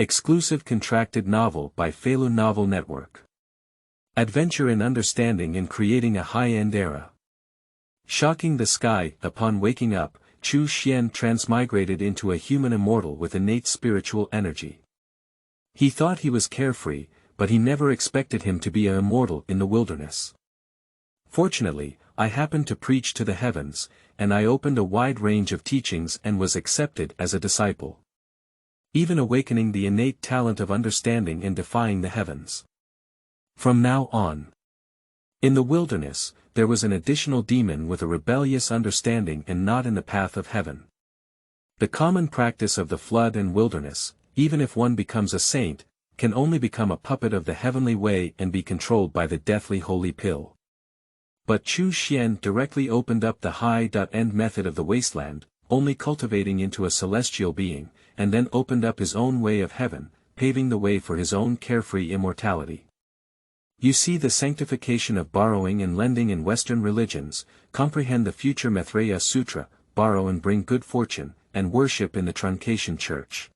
Exclusive contracted novel by Feilu Novel Network. Adventure in understanding and creating a high-end era. Shocking the sky, upon waking up, Chu Xuan transmigrated into a human immortal with innate spiritual energy. He thought he was carefree, but he never expected him to be an immortal in the wilderness. Fortunately, I happened to preach to the heavens, and I opened a wide range of teachings and was accepted as a disciple. Even awakening the innate talent of understanding and defying the heavens. From now on. In the wilderness, there was an additional demon with a rebellious understanding and not in the path of heaven. The common practice of the flood and wilderness, even if one becomes a saint, can only become a puppet of the heavenly way and be controlled by the deathly holy pill. But Chu Xuan directly opened up the high-end method of the wasteland, only cultivating into a celestial being, and then opened up his own way of heaven, paving the way for his own carefree immortality. You see the sanctification of borrowing and lending in Western religions, comprehend the future Maitreya Sutra, borrow and bring good fortune, and worship in the Truncation Church.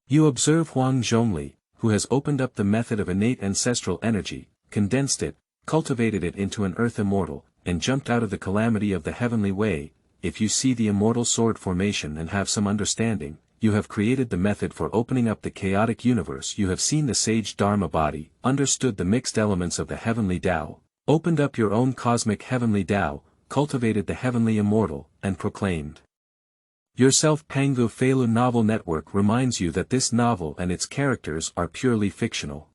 You observe Huang Zhongli, who has opened up the method of innate ancestral energy, condensed it, cultivated it into an earth immortal, and jumped out of the calamity of the heavenly way. If you see the Immortal Sword Formation and have some understanding, you have created the method for opening up the chaotic universe. You have seen the sage Dharma body, understood the mixed elements of the Heavenly Dao, opened up your own cosmic Heavenly Dao, cultivated the Heavenly Immortal, and proclaimed yourself. PanguFeilu Novel Network reminds you that this novel and its characters are purely fictional.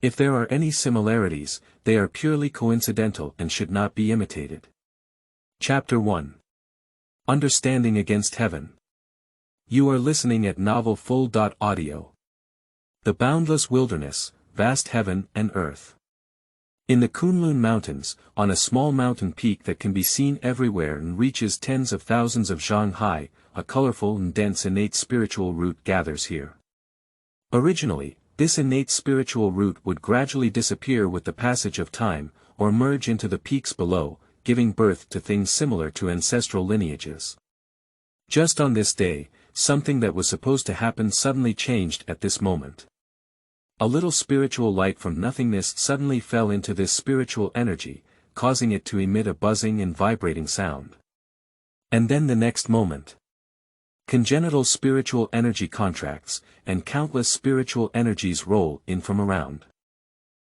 If there are any similarities, they are purely coincidental and should not be imitated. Chapter 1. Understanding Against Heaven. You are listening at novel-full.audio. The boundless wilderness, vast heaven and earth. In the Kunlun mountains, on a small mountain peak that can be seen everywhere and reaches tens of thousands of zhang high, a colorful and dense innate spiritual root gathers here. Originally, this innate spiritual root would gradually disappear with the passage of time, or merge into the peaks below, giving birth to things similar to ancestral lineages. Just on this day, something that was supposed to happen suddenly changed at this moment. A little spiritual light from nothingness suddenly fell into this spiritual energy, causing it to emit a buzzing and vibrating sound. And then the next moment, congenital spiritual energy contracts, and countless spiritual energies roll in from around.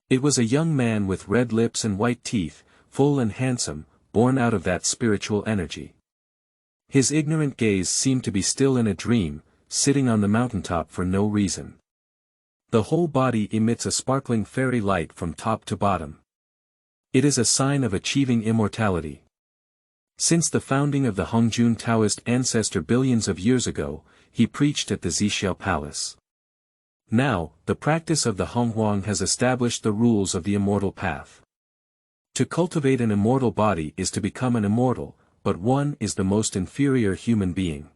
It was a young man with red lips and white teeth, full and handsome, born out of that spiritual energy. His ignorant gaze seemed to be still in a dream, sitting on the mountaintop for no reason. The whole body emits a sparkling fairy light from top to bottom. It is a sign of achieving immortality. Since the founding of the Hongjun Taoist ancestor billions of years ago, he preached at the Zixiao Palace. Now, the practice of the Honghuang has established the rules of the immortal path. To cultivate an immortal body is to become an immortal, but one is the most inferior human being.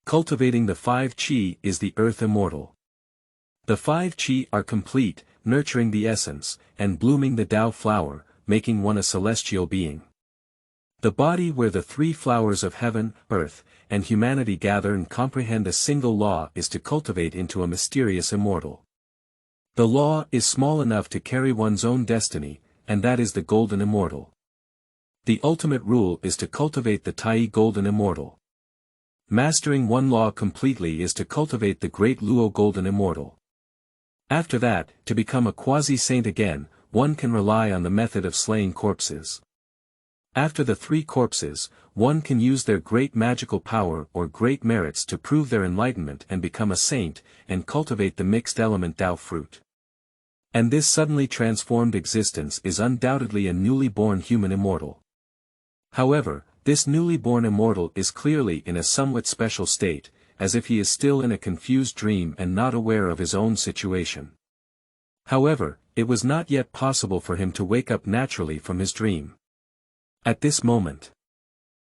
Cultivating the 5 qi is the earth immortal. The 5 qi are complete, nurturing the essence, and blooming the Tao flower, making one a celestial being. The body where the 3 flowers of heaven, earth, and humanity gather and comprehend a single law is to cultivate into a mysterious immortal. The law is small enough to carry one's own destiny, and that is the golden immortal. The ultimate rule is to cultivate the Tai golden immortal. Mastering one law completely is to cultivate the great Luo golden immortal. After that, to become a quasi-saint again, one can rely on the method of slaying corpses. After the 3 corpses, one can use their great magical power or great merits to prove their enlightenment and become a saint, and cultivate the mixed element Tao fruit. And this suddenly transformed existence is undoubtedly a newly born human immortal. However, this newly born immortal is clearly in a somewhat special state, as if he is still in a confused dream and not aware of his own situation. However, it was not yet possible for him to wake up naturally from his dream. At this moment,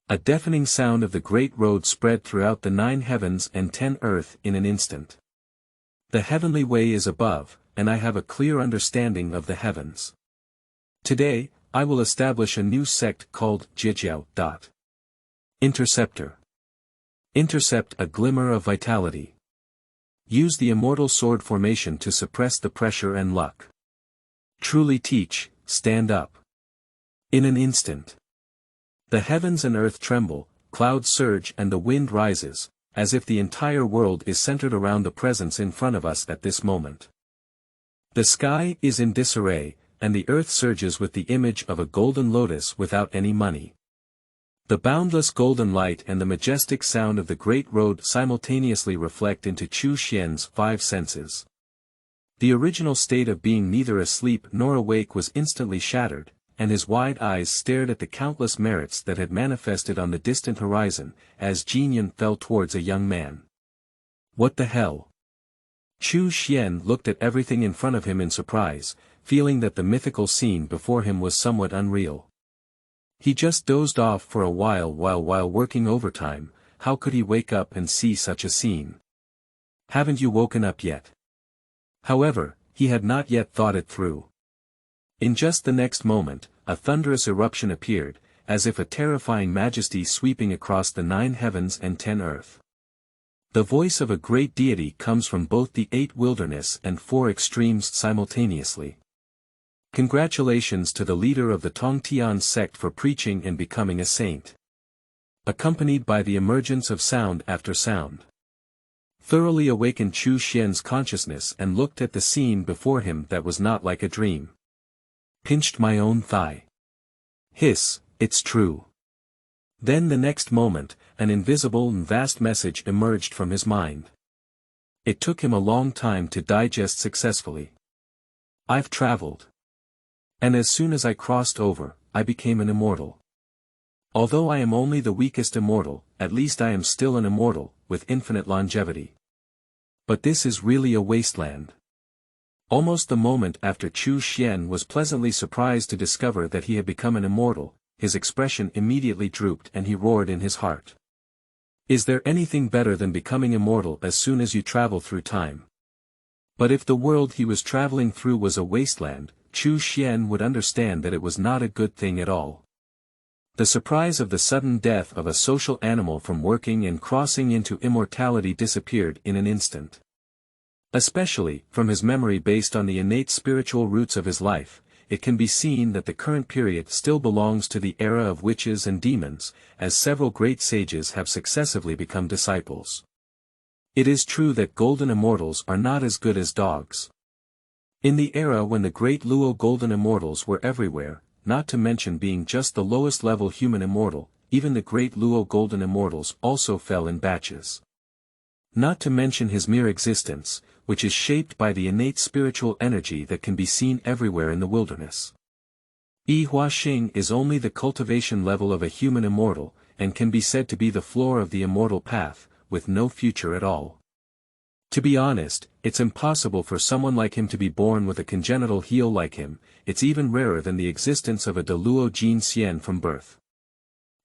a deafening sound of the great road spread throughout the 9 heavens and 10 earth in an instant. The heavenly way is above, and I have a clear understanding of the heavens. Today, I will establish a new sect called Jijiao. Interceptor. Intercept a glimmer of vitality. Use the Immortal Sword Formation to suppress the pressure and luck. Truly teach, stand up. In an instant. The heavens and earth tremble, clouds surge and the wind rises, as if the entire world is centered around the presence in front of us at this moment. The sky is in disarray, and the earth surges with the image of a golden lotus without any money. The boundless golden light and the majestic sound of the great road simultaneously reflect into Chu Xuan's 5 senses. The original state of being neither asleep nor awake was instantly shattered, and his wide eyes stared at the countless merits that had manifested on the distant horizon, as Jinyan fell towards a young man. What the hell? Chu Xuan looked at everything in front of him in surprise, feeling that the mythical scene before him was somewhat unreal. He just dozed off for a while working overtime. How could he wake up and see such a scene? Haven't you woken up yet? However, he had not yet thought it through. In just the next moment, a thunderous eruption appeared, as if a terrifying majesty sweeping across the 9 heavens and 10 earth. The voice of a great deity comes from both the 8 wilderness and 4 extremes simultaneously. Congratulations to the leader of the Tongtian sect for preaching and becoming a saint. Accompanied by the emergence of sound after sound. Thoroughly awakened Chu Xuan's consciousness and looked at the scene before him that was not like a dream. Pinched my own thigh. Hiss, it's true. Then the next moment, an invisible and vast message emerged from his mind. It took him a long time to digest successfully. I've traveled. And as soon as I crossed over, I became an immortal. Although I am only the weakest immortal, at least I am still an immortal, with infinite longevity. But this is really a wasteland. Almost the moment after Chu Xuan was pleasantly surprised to discover that he had become an immortal, his expression immediately drooped and he roared in his heart. Is there anything better than becoming immortal as soon as you travel through time? But if the world he was traveling through was a wasteland, Chu Xuan would understand that it was not a good thing at all. The surprise of the sudden death of a social animal from working and crossing into immortality disappeared in an instant. Especially, from his memory based on the innate spiritual roots of his life, it can be seen that the current period still belongs to the era of witches and demons, as several great sages have successively become disciples. It is true that golden immortals are not as good as dogs. In the era when the great Luo golden immortals were everywhere, not to mention being just the lowest level human immortal, even the great Luo golden immortals also fell in batches. Not to mention his mere existence, which is shaped by the innate spiritual energy that can be seen everywhere in the wilderness. Yi Hua Xing is only the cultivation level of a human immortal, and can be said to be the floor of the immortal path, with no future at all. To be honest, it's impossible for someone like him to be born with a congenital heel like him. It's even rarer than the existence of a Deluo Jin Xian from birth.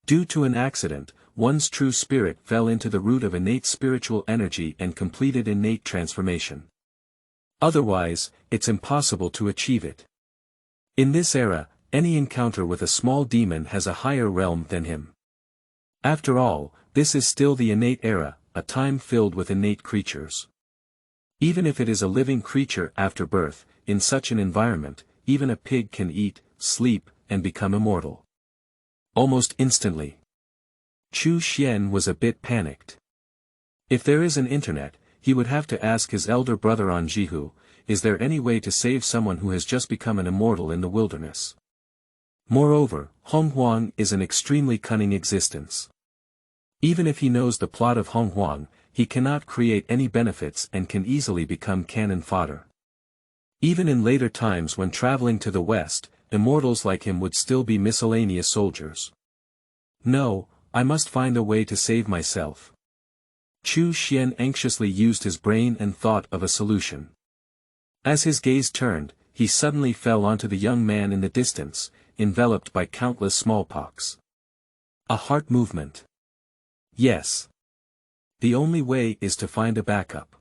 Due to an accident, one's true spirit fell into the root of innate spiritual energy and completed innate transformation. Otherwise, it's impossible to achieve it. In this era, any encounter with a small demon has a higher realm than him. After all, this is still the innate era, a time filled with innate creatures. Even if it is a living creature after birth, in such an environment, even a pig can eat, sleep, and become immortal. Almost instantly. Chu Xuan was a bit panicked. If there is an internet, he would have to ask his elder brother on Jihu, is there any way to save someone who has just become an immortal in the wilderness? Moreover, Honghuang is an extremely cunning existence. Even if he knows the plot of Honghuang, he cannot create any benefits and can easily become cannon fodder. Even in later times when traveling to the west, immortals like him would still be miscellaneous soldiers. No, I must find a way to save myself. Chu Xuan anxiously used his brain and thought of a solution. As his gaze turned, he suddenly fell onto the young man in the distance, enveloped by countless smallpox. A heart movement. Yes. The only way is to find a backup.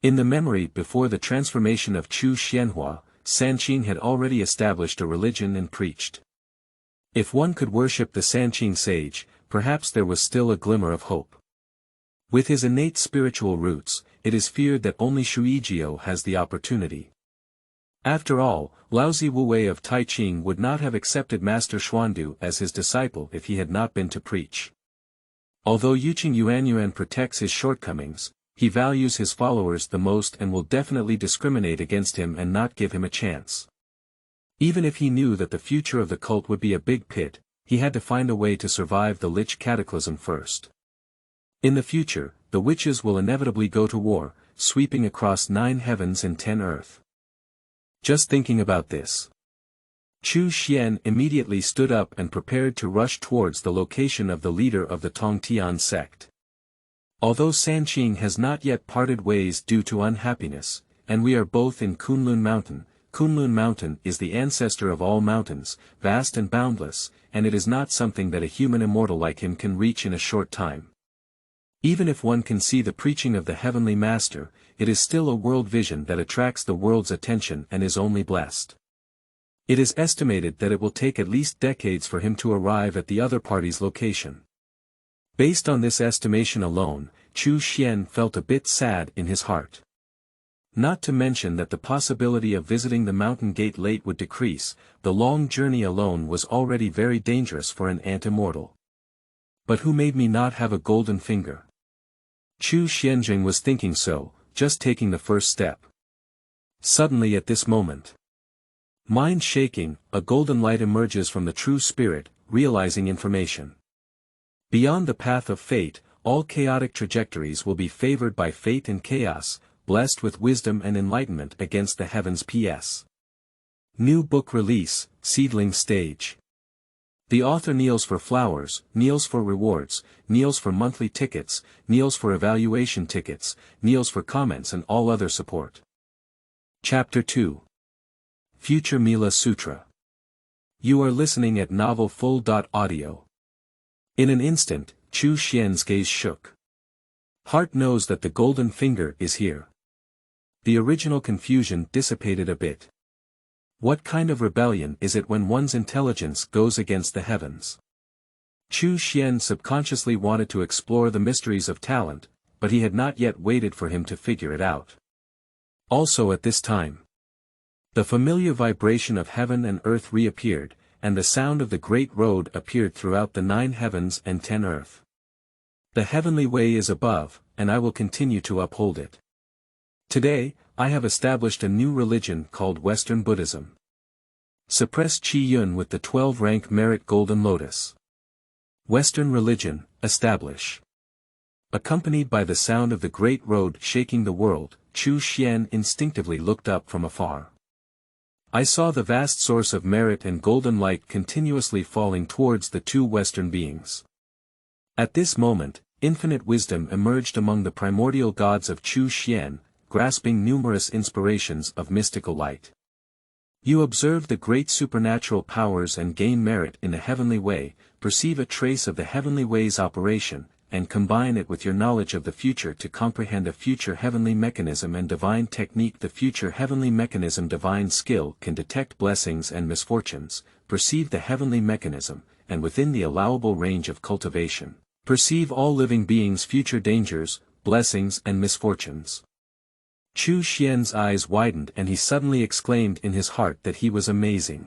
In the memory before the transformation of Chu Xianhua, Sanqing had already established a religion and preached. If one could worship the Sanqing sage, perhaps there was still a glimmer of hope. With his innate spiritual roots, it is feared that only Shuijiao has the opportunity. After all, Laozi Wuwei of Taiching would not have accepted Master Xuandu as his disciple if he had not been to preach. Although Yuqing Yuanyuan protects his shortcomings, he values his followers the most and will definitely discriminate against him and not give him a chance. Even if he knew that the future of the cult would be a big pit, he had to find a way to survive the Lich Cataclysm first. In the future, the witches will inevitably go to war, sweeping across 9 heavens and 10 earth. Just thinking about this. Chu Xuan immediately stood up and prepared to rush towards the location of the leader of the Tongtian sect. Although Sanqing has not yet parted ways due to unhappiness, and we are both in Kunlun Mountain is the ancestor of all mountains, vast and boundless, and it is not something that a human immortal like him can reach in a short time. Even if one can see the preaching of the Heavenly Master, it is still a world vision that attracts the world's attention and is only blessed. It is estimated that it will take at least decades for him to arrive at the other party's location. Based on this estimation alone, Chu Xuan felt a bit sad in his heart. Not to mention that the possibility of visiting the mountain gate late would decrease, the long journey alone was already very dangerous for an ant-immortal. But who made me not have a golden finger? Chu Xianjing was thinking so, just taking the first step. Suddenly at this moment, mind shaking, a golden light emerges from the true spirit, realizing information. Beyond the path of fate, all chaotic trajectories will be favored by fate and chaos, blessed with wisdom and enlightenment against the heavens. PS. New book release, Seedling Stage. The author kneels for flowers, kneels for rewards, kneels for monthly tickets, kneels for evaluation tickets, kneels for comments and all other support. Chapter 2. Future Mila Sutra. You are listening at novelfull.audio. In an instant, Chu Xian's gaze shook. Heart knows that the golden finger is here. The original confusion dissipated a bit. What kind of rebellion is it when one's intelligence goes against the heavens? Chu Xuan subconsciously wanted to explore the mysteries of talent, but he had not yet waited for him to figure it out. Also at this time, the familiar vibration of heaven and earth reappeared, and the sound of the great road appeared throughout the 9 heavens and 10 earth. The heavenly way is above, and I will continue to uphold it. Today, I have established a new religion called Western Buddhism. Suppress Qi Yun with the 12-rank merit Golden Lotus. Western religion, establish. Accompanied by the sound of the great road shaking the world, Chu Xuan instinctively looked up from afar. I saw the vast source of merit and golden light continuously falling towards the 2 Western beings. At this moment, infinite wisdom emerged among the primordial gods of Chu Xuan, grasping numerous inspirations of mystical light. You observe the great supernatural powers and gain merit in the heavenly way, perceive a trace of the heavenly way's operation, and combine it with your knowledge of the future to comprehend a future heavenly mechanism and divine technique. The future heavenly mechanism divine skill can detect blessings and misfortunes, perceive the heavenly mechanism, and within the allowable range of cultivation, perceive all living beings' future dangers, blessings and misfortunes. Chu Xian's eyes widened and he suddenly exclaimed in his heart that he was amazing.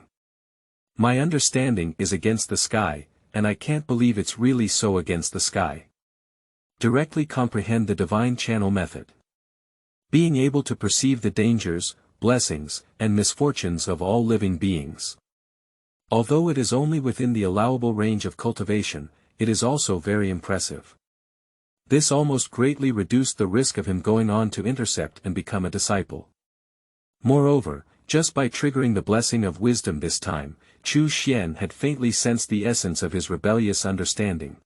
My understanding is against the sky, and I can't believe it's really so against the sky. Directly comprehend the divine channel method. Being able to perceive the dangers, blessings, and misfortunes of all living beings. Although it is only within the allowable range of cultivation, it is also very impressive. This almost greatly reduced the risk of him going on to intercept and become a disciple. Moreover, just by triggering the blessing of wisdom this time, Chu Xuan had faintly sensed the essence of his rebellious understanding.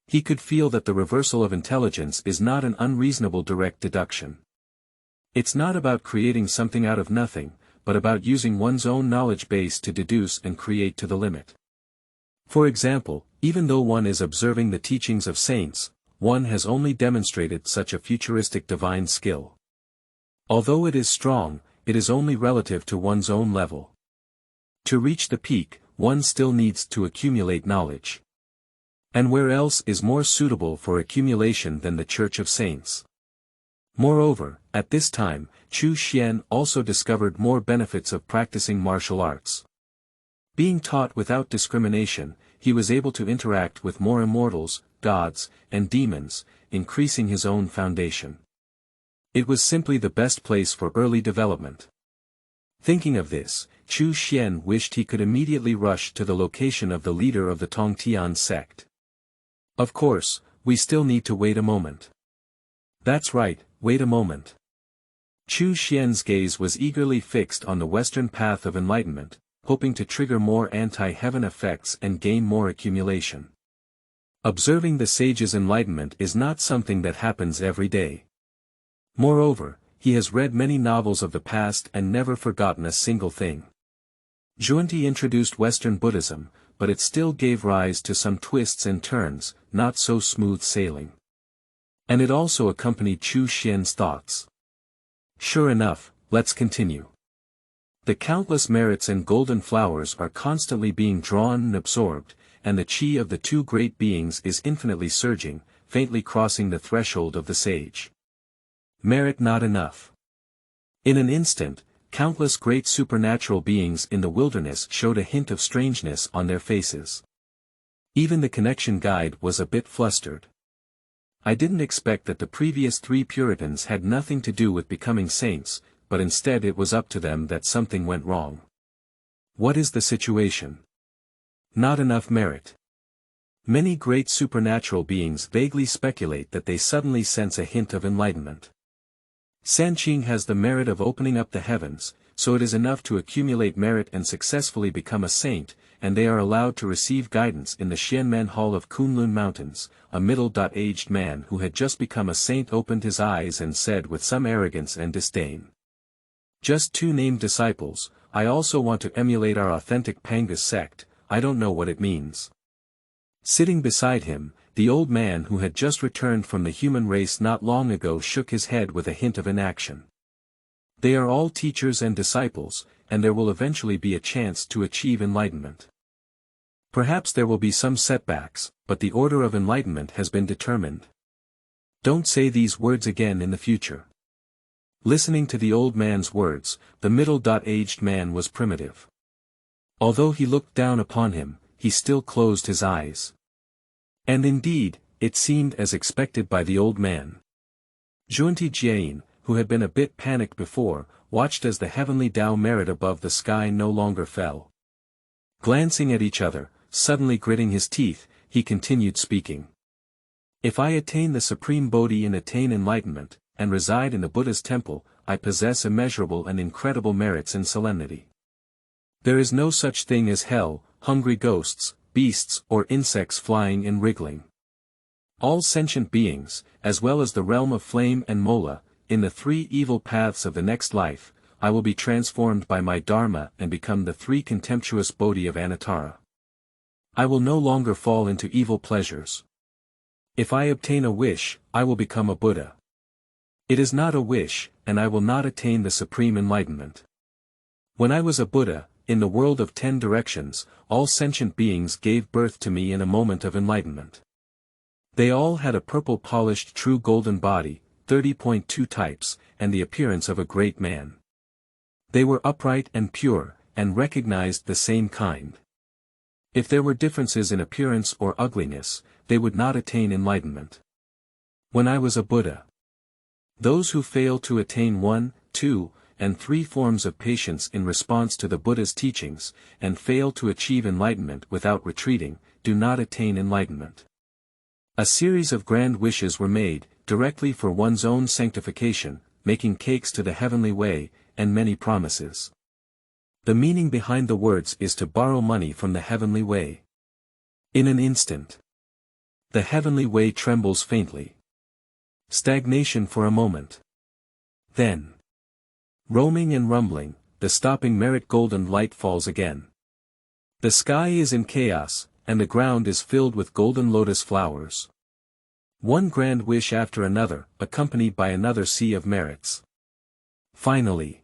He could feel that the reversal of intelligence is not an unreasonable direct deduction. It's not about creating something out of nothing, but about using one's own knowledge base to deduce and create to the limit. For example, even though one is observing the teachings of saints, one has only demonstrated such a futuristic divine skill. Although it is strong, it is only relative to one's own level. To reach the peak, one still needs to accumulate knowledge. And where else is more suitable for accumulation than the Church of Saints? Moreover, at this time, Chu Xuan also discovered more benefits of practicing martial arts. Being taught without discrimination, he was able to interact with more immortals, gods, and demons, increasing his own foundation. It was simply the best place for early development. Thinking of this, Chu Xuan wished he could immediately rush to the location of the leader of the Tongtian sect. Of course, we still need to wait a moment. That's right, wait a moment. Chu Xuan's gaze was eagerly fixed on the western path of enlightenment, hoping to trigger more anti-heaven effects and gain more accumulation. Observing the sage's enlightenment is not something that happens every day. Moreover, he has read many novels of the past and never forgotten a single thing. Zhuangti introduced Western Buddhism, but it still gave rise to some twists and turns, not so smooth sailing. And it also accompanied Chu Xuan's thoughts. Sure enough, let's continue. The countless merits and golden flowers are constantly being drawn and absorbed, and the chi of the two great beings is infinitely surging, faintly crossing the threshold of the sage. Merit not enough. In an instant, countless great supernatural beings in the wilderness showed a hint of strangeness on their faces. Even the connection guide was a bit flustered. I didn't expect that the previous 3 Puritans had nothing to do with becoming saints, but instead it was up to them that something went wrong. What is the situation? Not enough merit. Many great supernatural beings vaguely speculate that they suddenly sense a hint of enlightenment. Sanqing has the merit of opening up the heavens, so it is enough to accumulate merit and successfully become a saint, and they are allowed to receive guidance in the Xianmen Hall of Kunlun Mountains. A middle-aged man who had just become a saint opened his eyes and said with some arrogance and disdain. Just 2 named disciples, I also want to emulate our authentic Pangu sect, I don't know what it means. Sitting beside him, the old man who had just returned from the human race not long ago shook his head with a hint of inaction. They are all teachers and disciples, and there will eventually be a chance to achieve enlightenment. Perhaps there will be some setbacks, but the order of enlightenment has been determined. Don't say these words again in the future. Listening to the old man's words, the middle-aged man was primitive. Although he looked down upon him, he still closed his eyes. And indeed, it seemed as expected by the old man. Zhuangti Jian, who had been a bit panicked before, watched as the Heavenly Dao merit above the sky no longer fell. Glancing at each other, suddenly gritting his teeth, he continued speaking. If I attain the supreme Bodhi and attain enlightenment, and reside in the Buddha's temple, I possess immeasurable and incredible merits and solemnity. There is no such thing as hell, hungry ghosts, beasts or insects flying and wriggling. All sentient beings, as well as the realm of flame and mola, in the 3 evil paths of the next life, I will be transformed by my Dharma and become the 3 contemptuous Bodhi of Anuttara. I will no longer fall into evil pleasures. If I obtain a wish, I will become a Buddha. It is not a wish, and I will not attain the supreme enlightenment. When I was a Buddha, in the world of 10 directions, all sentient beings gave birth to me in a moment of enlightenment. They all had a purple-polished true golden body, 30.2 types, and the appearance of a great man. They were upright and pure, and recognized the same kind. If there were differences in appearance or ugliness, they would not attain enlightenment. When I was a Buddha, those who fail to attain 1, 2, and 3 forms of patience in response to the Buddha's teachings, and fail to achieve enlightenment without retreating, do not attain enlightenment. A series of grand wishes were made, directly for one's own sanctification, making cakes to the heavenly way, and many promises. The meaning behind the words is to borrow money from the heavenly way. In an instant, the heavenly way trembles faintly. Stagnation for a moment. Then, roaming and rumbling, the stopping merit golden light falls again. The sky is in chaos, and the ground is filled with golden lotus flowers. One grand wish after another, accompanied by another sea of merits. Finally,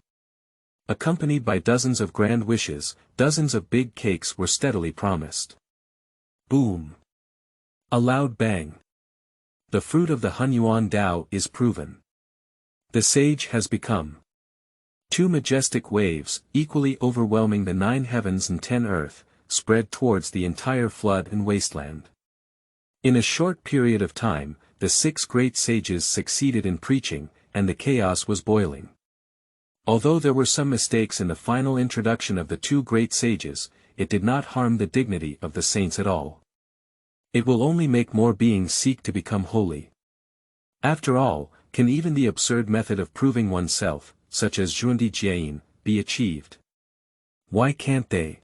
accompanied by dozens of grand wishes, dozens of big cakes were steadily promised. Boom! A loud bang. The fruit of the Hunyuan Dao is proven. The sage has become. Two majestic waves, equally overwhelming the 9 heavens and 10 earth, spread towards the entire flood and wasteland. In a short period of time, the 6 great sages succeeded in preaching, and the chaos was boiling. Although there were some mistakes in the final introduction of the 2 great sages, it did not harm the dignity of the saints at all. It will only make more beings seek to become holy. After all, can even the absurd method of proving oneself, such as Zhuangdi, be achieved? Why can't they?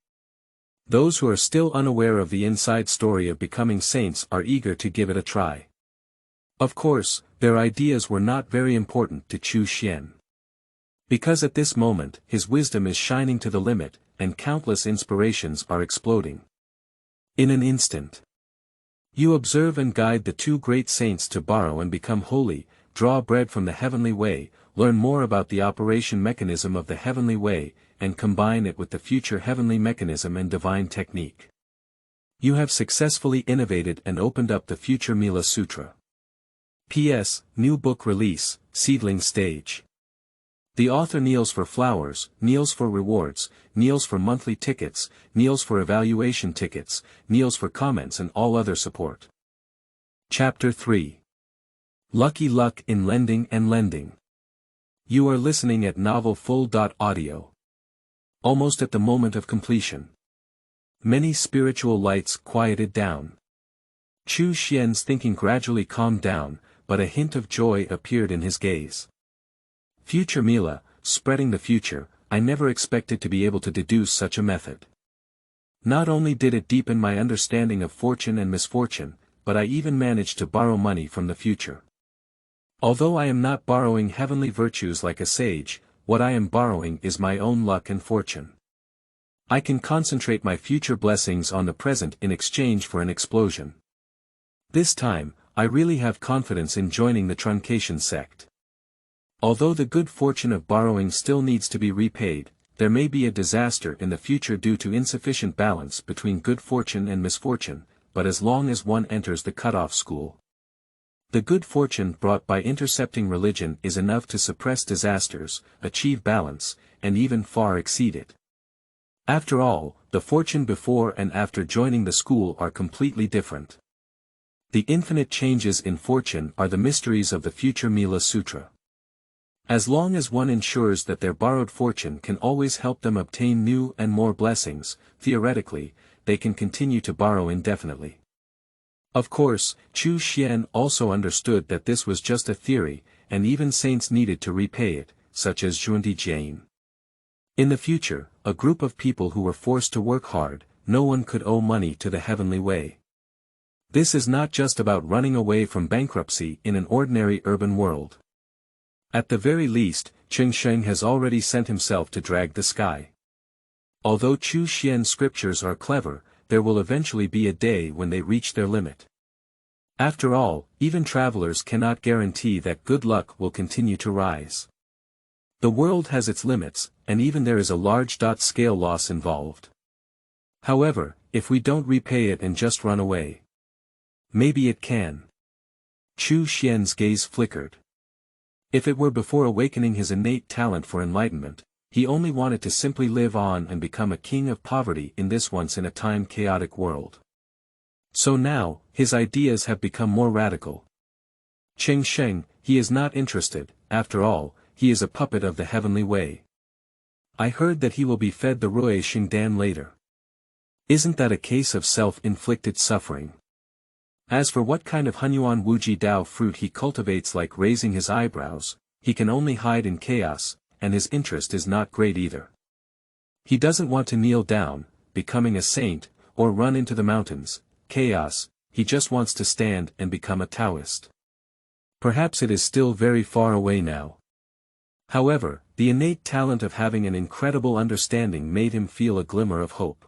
Those who are still unaware of the inside story of becoming saints are eager to give it a try. Of course, their ideas were not very important to Chu Xuan. Because at this moment, his wisdom is shining to the limit, and countless inspirations are exploding. In an instant. You observe and guide the 2 great saints to borrow and become holy, draw bread from the heavenly way, learn more about the operation mechanism of the heavenly way, and combine it with the future heavenly mechanism and divine technique. You have successfully innovated and opened up the future Mila Sutra. P.S. New book release, seedling stage. The author kneels for flowers, kneels for rewards, kneels for monthly tickets, kneels for evaluation tickets, kneels for comments and all other support. Chapter 3. Lucky Luck in Lending and Lending. You are listening at Novel Full.audio. Almost at the moment of completion. Many spiritual lights quieted down. Chu Xuan's thinking gradually calmed down, but a hint of joy appeared in his gaze. Future Mila, spreading the future, I never expected to be able to deduce such a method. Not only did it deepen my understanding of fortune and misfortune, but I even managed to borrow money from the future. Although I am not borrowing heavenly virtues like a sage, what I am borrowing is my own luck and fortune. I can concentrate my future blessings on the present in exchange for an explosion. This time, I really have confidence in joining the Truncation sect. Although the good fortune of borrowing still needs to be repaid, there may be a disaster in the future due to insufficient balance between good fortune and misfortune, but as long as one enters the cutoff school. The good fortune brought by intercepting religion is enough to suppress disasters, achieve balance, and even far exceed it. After all, the fortune before and after joining the school are completely different. The infinite changes in fortune are the mysteries of the future Mila Sutra. As long as one ensures that their borrowed fortune can always help them obtain new and more blessings, theoretically, they can continue to borrow indefinitely. Of course, Chu Xuan also understood that this was just a theory, and even saints needed to repay it, such as Zhuangdi. In the future, a group of people who were forced to work hard, no one could owe money to the heavenly way. This is not just about running away from bankruptcy in an ordinary urban world. At the very least, Xuangong has already sent himself to drag the sky. Although Chu Xuan's scriptures are clever, there will eventually be a day when they reach their limit. After all, even travelers cannot guarantee that good luck will continue to rise. The world has its limits, and even there is a large scale loss involved. However, if we don't repay it and just run away, maybe it can. Chu Xuan's gaze flickered. If it were before awakening his innate talent for enlightenment, he only wanted to simply live on and become a king of poverty in this once-in-a-time chaotic world. So now, his ideas have become more radical. Xuangong, he is not interested, after all, he is a puppet of the heavenly way. I heard that he will be fed the Rui Xingdan later. Isn't that a case of self-inflicted suffering? As for what kind of Hunyuan Wuji Dao fruit he cultivates, like raising his eyebrows, he can only hide in chaos, and his interest is not great either. He doesn't want to kneel down, becoming a saint, or run into the mountains, chaos, he just wants to stand and become a Taoist. Perhaps it is still very far away now. However, the innate talent of having an incredible understanding made him feel a glimmer of hope.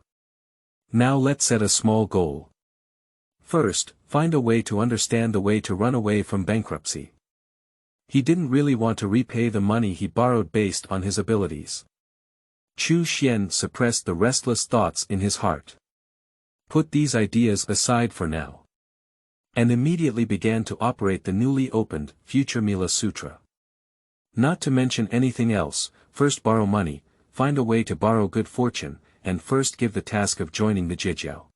Now let's set a small goal. First, find a way to understand the way to run away from bankruptcy. He didn't really want to repay the money he borrowed based on his abilities. Chu Xuan suppressed the restless thoughts in his heart. Put these ideas aside for now. And immediately began to operate the newly opened Future Mila Sutra. Not to mention anything else, first borrow money, find a way to borrow good fortune, and first give the task of joining the Jijiao.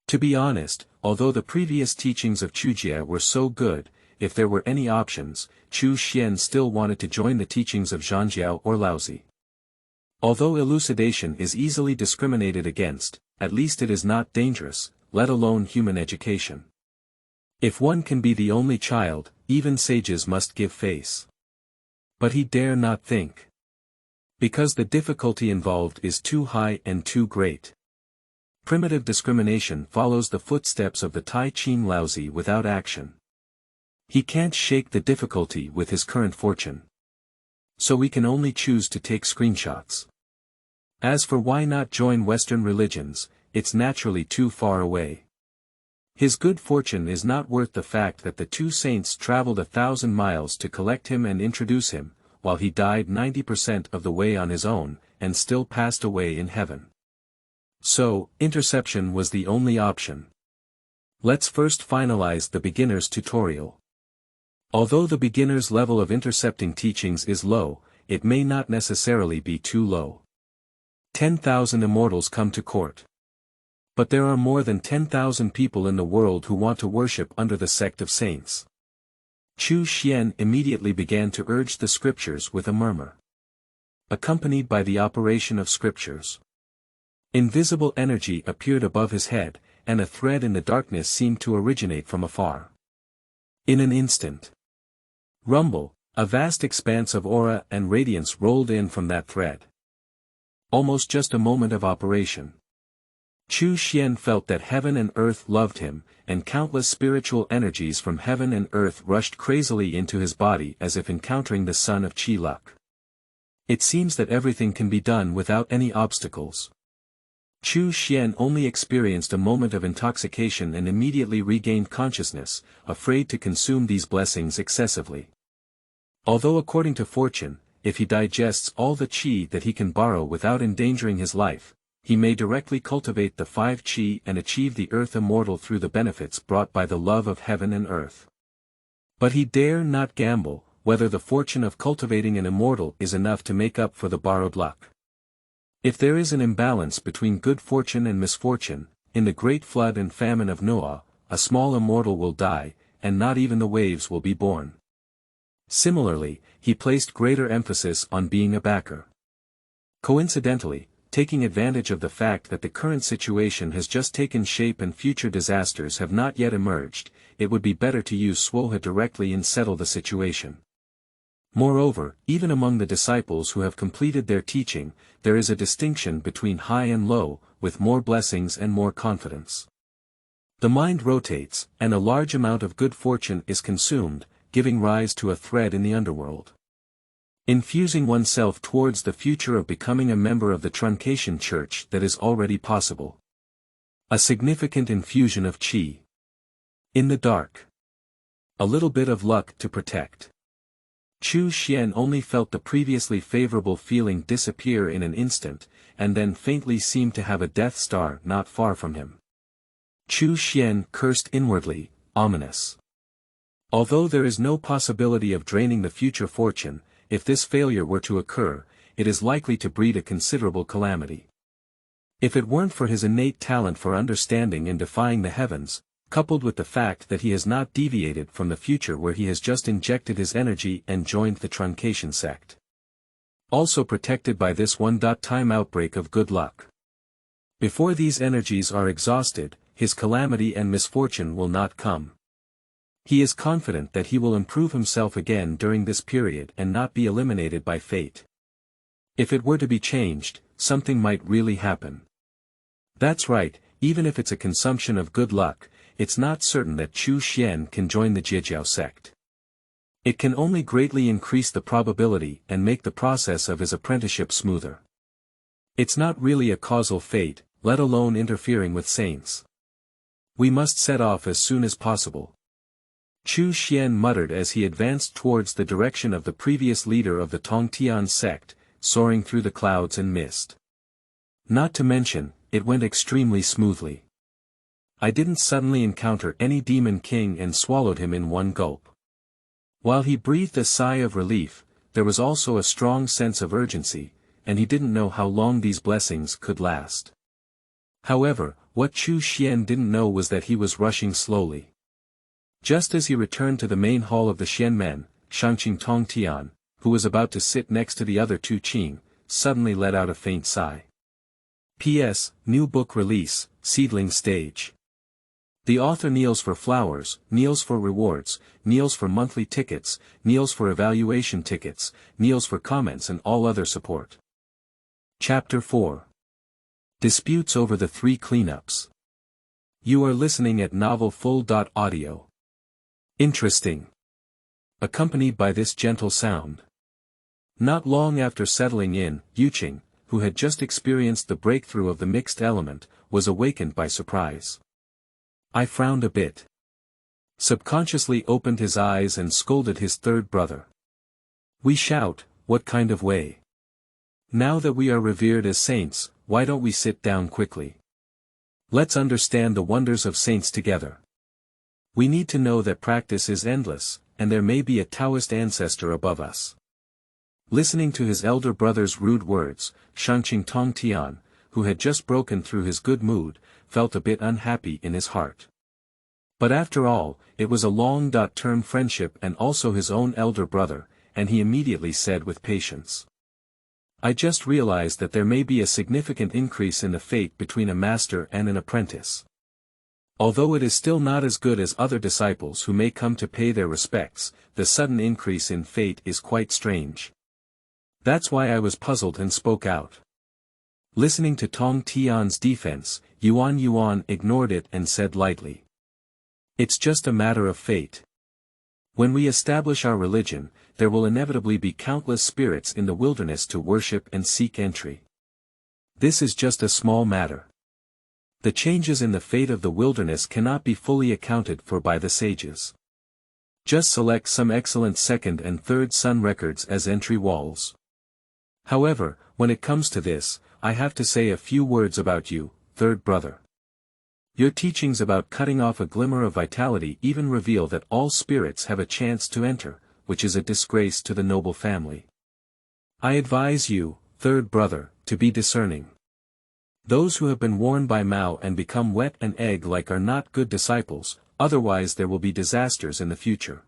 To be honest, although the previous teachings of Chujie were so good, if there were any options, Chu Xuan still wanted to join the teachings of Zhanjiao or Laozi. Although elucidation is easily discriminated against, at least it is not dangerous, let alone human education. If one can be the only child, even sages must give face. But he dare not think. Because the difficulty involved is too high and too great. Primitive discrimination follows the footsteps of the Tai Ching Laozi without action. He can't shake the difficulty with his current fortune. So we can only choose to take screenshots. As for why not join Western religions, it's naturally too far away. His good fortune is not worth the fact that the two saints traveled 1,000 miles to collect him and introduce him, while he died 90% of the way on his own, and still passed away in heaven. So, interception was the only option. Let's first finalize the beginner's tutorial. Although the beginner's level of intercepting teachings is low, it may not necessarily be too low. 10,000 immortals come to court. But there are more than 10,000 people in the world who want to worship under the sect of saints. Chu Xuan immediately began to urge the scriptures with a murmur, accompanied by the operation of scriptures. Invisible energy appeared above his head, and a thread in the darkness seemed to originate from afar. In an instant, rumble, a vast expanse of aura and radiance rolled in from that thread. Almost just a moment of operation. Chu Xuan felt that heaven and earth loved him, and countless spiritual energies from heaven and earth rushed crazily into his body as if encountering the sun of Qi luck. It seems that everything can be done without any obstacles. Chu Xuan only experienced a moment of intoxication and immediately regained consciousness, afraid to consume these blessings excessively. Although according to fortune, if he digests all the qi that he can borrow without endangering his life, he may directly cultivate the 5 qi and achieve the earth immortal through the benefits brought by the love of heaven and earth. But he dare not gamble, whether the fortune of cultivating an immortal is enough to make up for the borrowed luck. If there is an imbalance between good fortune and misfortune, in the great flood and famine of Noah, a small immortal will die, and not even the waves will be born. Similarly, he placed greater emphasis on being a backer. Coincidentally, taking advantage of the fact that the current situation has just taken shape and future disasters have not yet emerged, it would be better to use Suoha directly and settle the situation. Moreover, even among the disciples who have completed their teaching, there is a distinction between high and low, with more blessings and more confidence. The mind rotates, and a large amount of good fortune is consumed, giving rise to a thread in the underworld. Infusing oneself towards the future of becoming a member of the Truncation Church that is already possible. A significant infusion of qi. In the dark. A little bit of luck to protect. Chu Xuan only felt the previously favorable feeling disappear in an instant, and then faintly seemed to have a Death Star not far from him. Chu Xuan cursed inwardly, ominous. Although there is no possibility of draining the future fortune, if this failure were to occur, it is likely to breed a considerable calamity. If it weren't for his innate talent for understanding and defying the heavens, coupled with the fact that he has not deviated from the future where he has just injected his energy and joined the Truncation sect. Also protected by this one-time outbreak of good luck. Before these energies are exhausted, his calamity and misfortune will not come. He is confident that he will improve himself again during this period and not be eliminated by fate. If it were to be changed, something might really happen. That's right, even if it's a consumption of good luck, it's not certain that Chu Xuan can join the Jijiao sect. It can only greatly increase the probability and make the process of his apprenticeship smoother. It's not really a causal fate, let alone interfering with saints. We must set off as soon as possible. Chu Xuan muttered as he advanced towards the direction of the previous leader of the Tongtian sect, soaring through the clouds and mist. Not to mention, it went extremely smoothly. I didn't suddenly encounter any demon king and swallowed him in one gulp. While he breathed a sigh of relief, there was also a strong sense of urgency, and he didn't know how long these blessings could last. However, what Chu Xuan didn't know was that he was rushing slowly. Just as he returned to the main hall of the Xianmen, Shangqing Tongtian, who was about to sit next to the other two Qing, suddenly let out a faint sigh. P.S. New book release, Seedling Stage. The author kneels for flowers, kneels for rewards, kneels for monthly tickets, kneels for evaluation tickets, kneels for comments and all other support. Chapter 4. Disputes over the 3 cleanups. You are listening at novelfull.audio. Interesting. Accompanied by this gentle sound. Not long after settling in, Yuqing, who had just experienced the breakthrough of the mixed element, was awakened by surprise. I frowned a bit. Subconsciously opened his eyes and scolded his third brother. We shout, what kind of way? Now that we are revered as saints, why don't we sit down quickly? Let's understand the wonders of saints together. We need to know that practice is endless, and there may be a Taoist ancestor above us. Listening to his elder brother's rude words, Shangqing Tongtian, who had just broken through his good mood, felt a bit unhappy in his heart. But after all, it was a long-term friendship and also his own elder brother, and he immediately said with patience. I just realized that there may be a significant increase in the fate between a master and an apprentice. Although it is still not as good as other disciples who may come to pay their respects, the sudden increase in fate is quite strange. That's why I was puzzled and spoke out. Listening to Tong Tian's defense, Yuan ignored it and said lightly. It's just a matter of fate. When we establish our religion, there will inevitably be countless spirits in the wilderness to worship and seek entry. This is just a small matter. The changes in the fate of the wilderness cannot be fully accounted for by the sages. Just select some excellent second and third sun records as entry walls. However, when it comes to this, I have to say a few words about you, third brother. Your teachings about cutting off a glimmer of vitality even reveal that all spirits have a chance to enter, which is a disgrace to the noble family. I advise you, third brother, to be discerning. Those who have been worn by Mao and become wet and egg-like are not good disciples, otherwise there will be disasters in the future.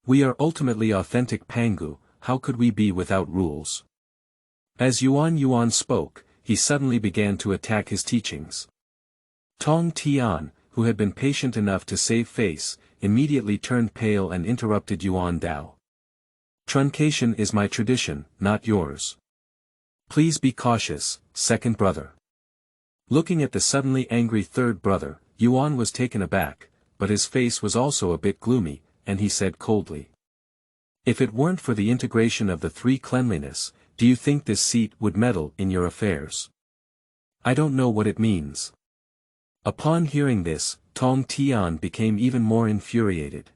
We are ultimately authentic Pangu, how could we be without rules? As Yuan spoke, he suddenly began to attack his teachings. Tong Tian, who had been patient enough to save face, immediately turned pale and interrupted Yuan Dao. Truncation is my tradition, not yours. Please be cautious, second brother. Looking at the suddenly angry third brother, Yuan was taken aback, but his face was also a bit gloomy, and he said coldly. If it weren't for the integration of the 3 cleanliness, do you think this seat would meddle in your affairs? I don't know what it means. Upon hearing this, Tong Tian became even more infuriated.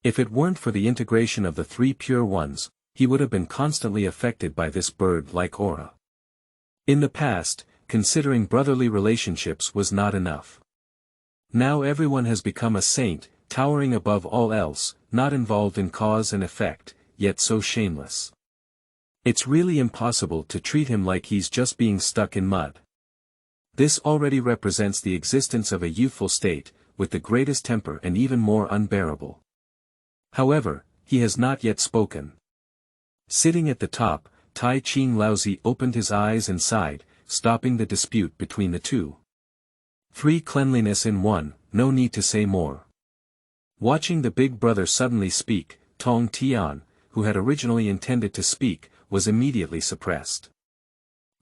If it weren't for the integration of the 3 pure ones, he would have been constantly affected by this bird-like aura. In the past, considering brotherly relationships was not enough. Now everyone has become a saint, towering above all else, not involved in cause and effect, yet so shameless. It's really impossible to treat him like he's just being stuck in mud. This already represents the existence of a youthful state, with the greatest temper and even more unbearable. However, he has not yet spoken. Sitting at the top, Tai Ching Laozi opened his eyes and sighed, stopping the dispute between the two. 3 cleanliness in 1, no need to say more. Watching the big brother suddenly speak, Tong Tian, who had originally intended to speak, was immediately suppressed.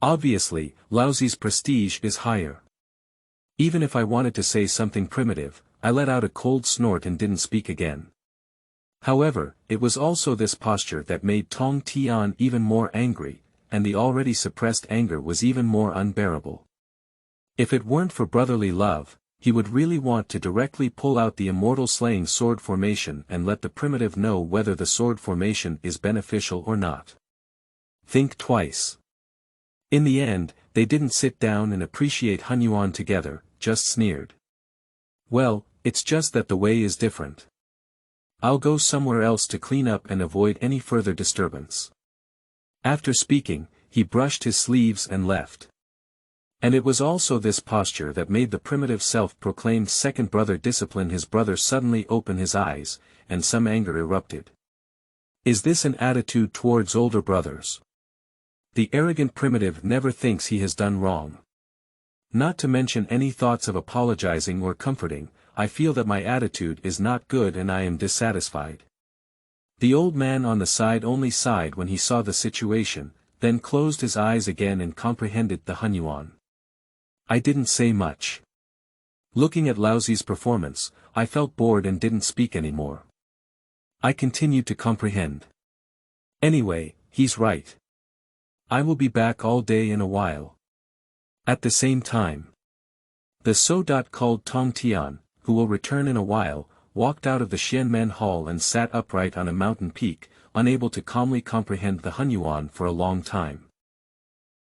Obviously, Laozi's prestige is higher. Even if I wanted to say something primitive, I let out a cold snort and didn't speak again. However, it was also this posture that made Tong Tian even more angry, and the already suppressed anger was even more unbearable. If it weren't for brotherly love, he would really want to directly pull out the immortal slaying sword formation and let the primitive know whether the sword formation is beneficial or not. Think twice. In the end, they didn't sit down and appreciate Hunyuan together, just sneered. Well, it's just that the way is different. I'll go somewhere else to clean up and avoid any further disturbance. After speaking, he brushed his sleeves and left. And it was also this posture that made the primitive self-proclaimed second brother discipline his brother suddenly open his eyes, and some anger erupted. Is this an attitude towards older brothers? The arrogant primitive never thinks he has done wrong. Not to mention any thoughts of apologizing or comforting, I feel that my attitude is not good and I am dissatisfied. The old man on the side only sighed when he saw the situation, then closed his eyes again and comprehended the Hunyuan. I didn't say much. Looking at Laozi's performance, I felt bored and didn't speak anymore. I continued to comprehend. Anyway, he's right. I will be back all day in a while. At the same time, the So-Dot called Tong Tian, who will return in a while, walked out of the Xianmen Hall and sat upright on a mountain peak, unable to calmly comprehend the Hunyuan for a long time.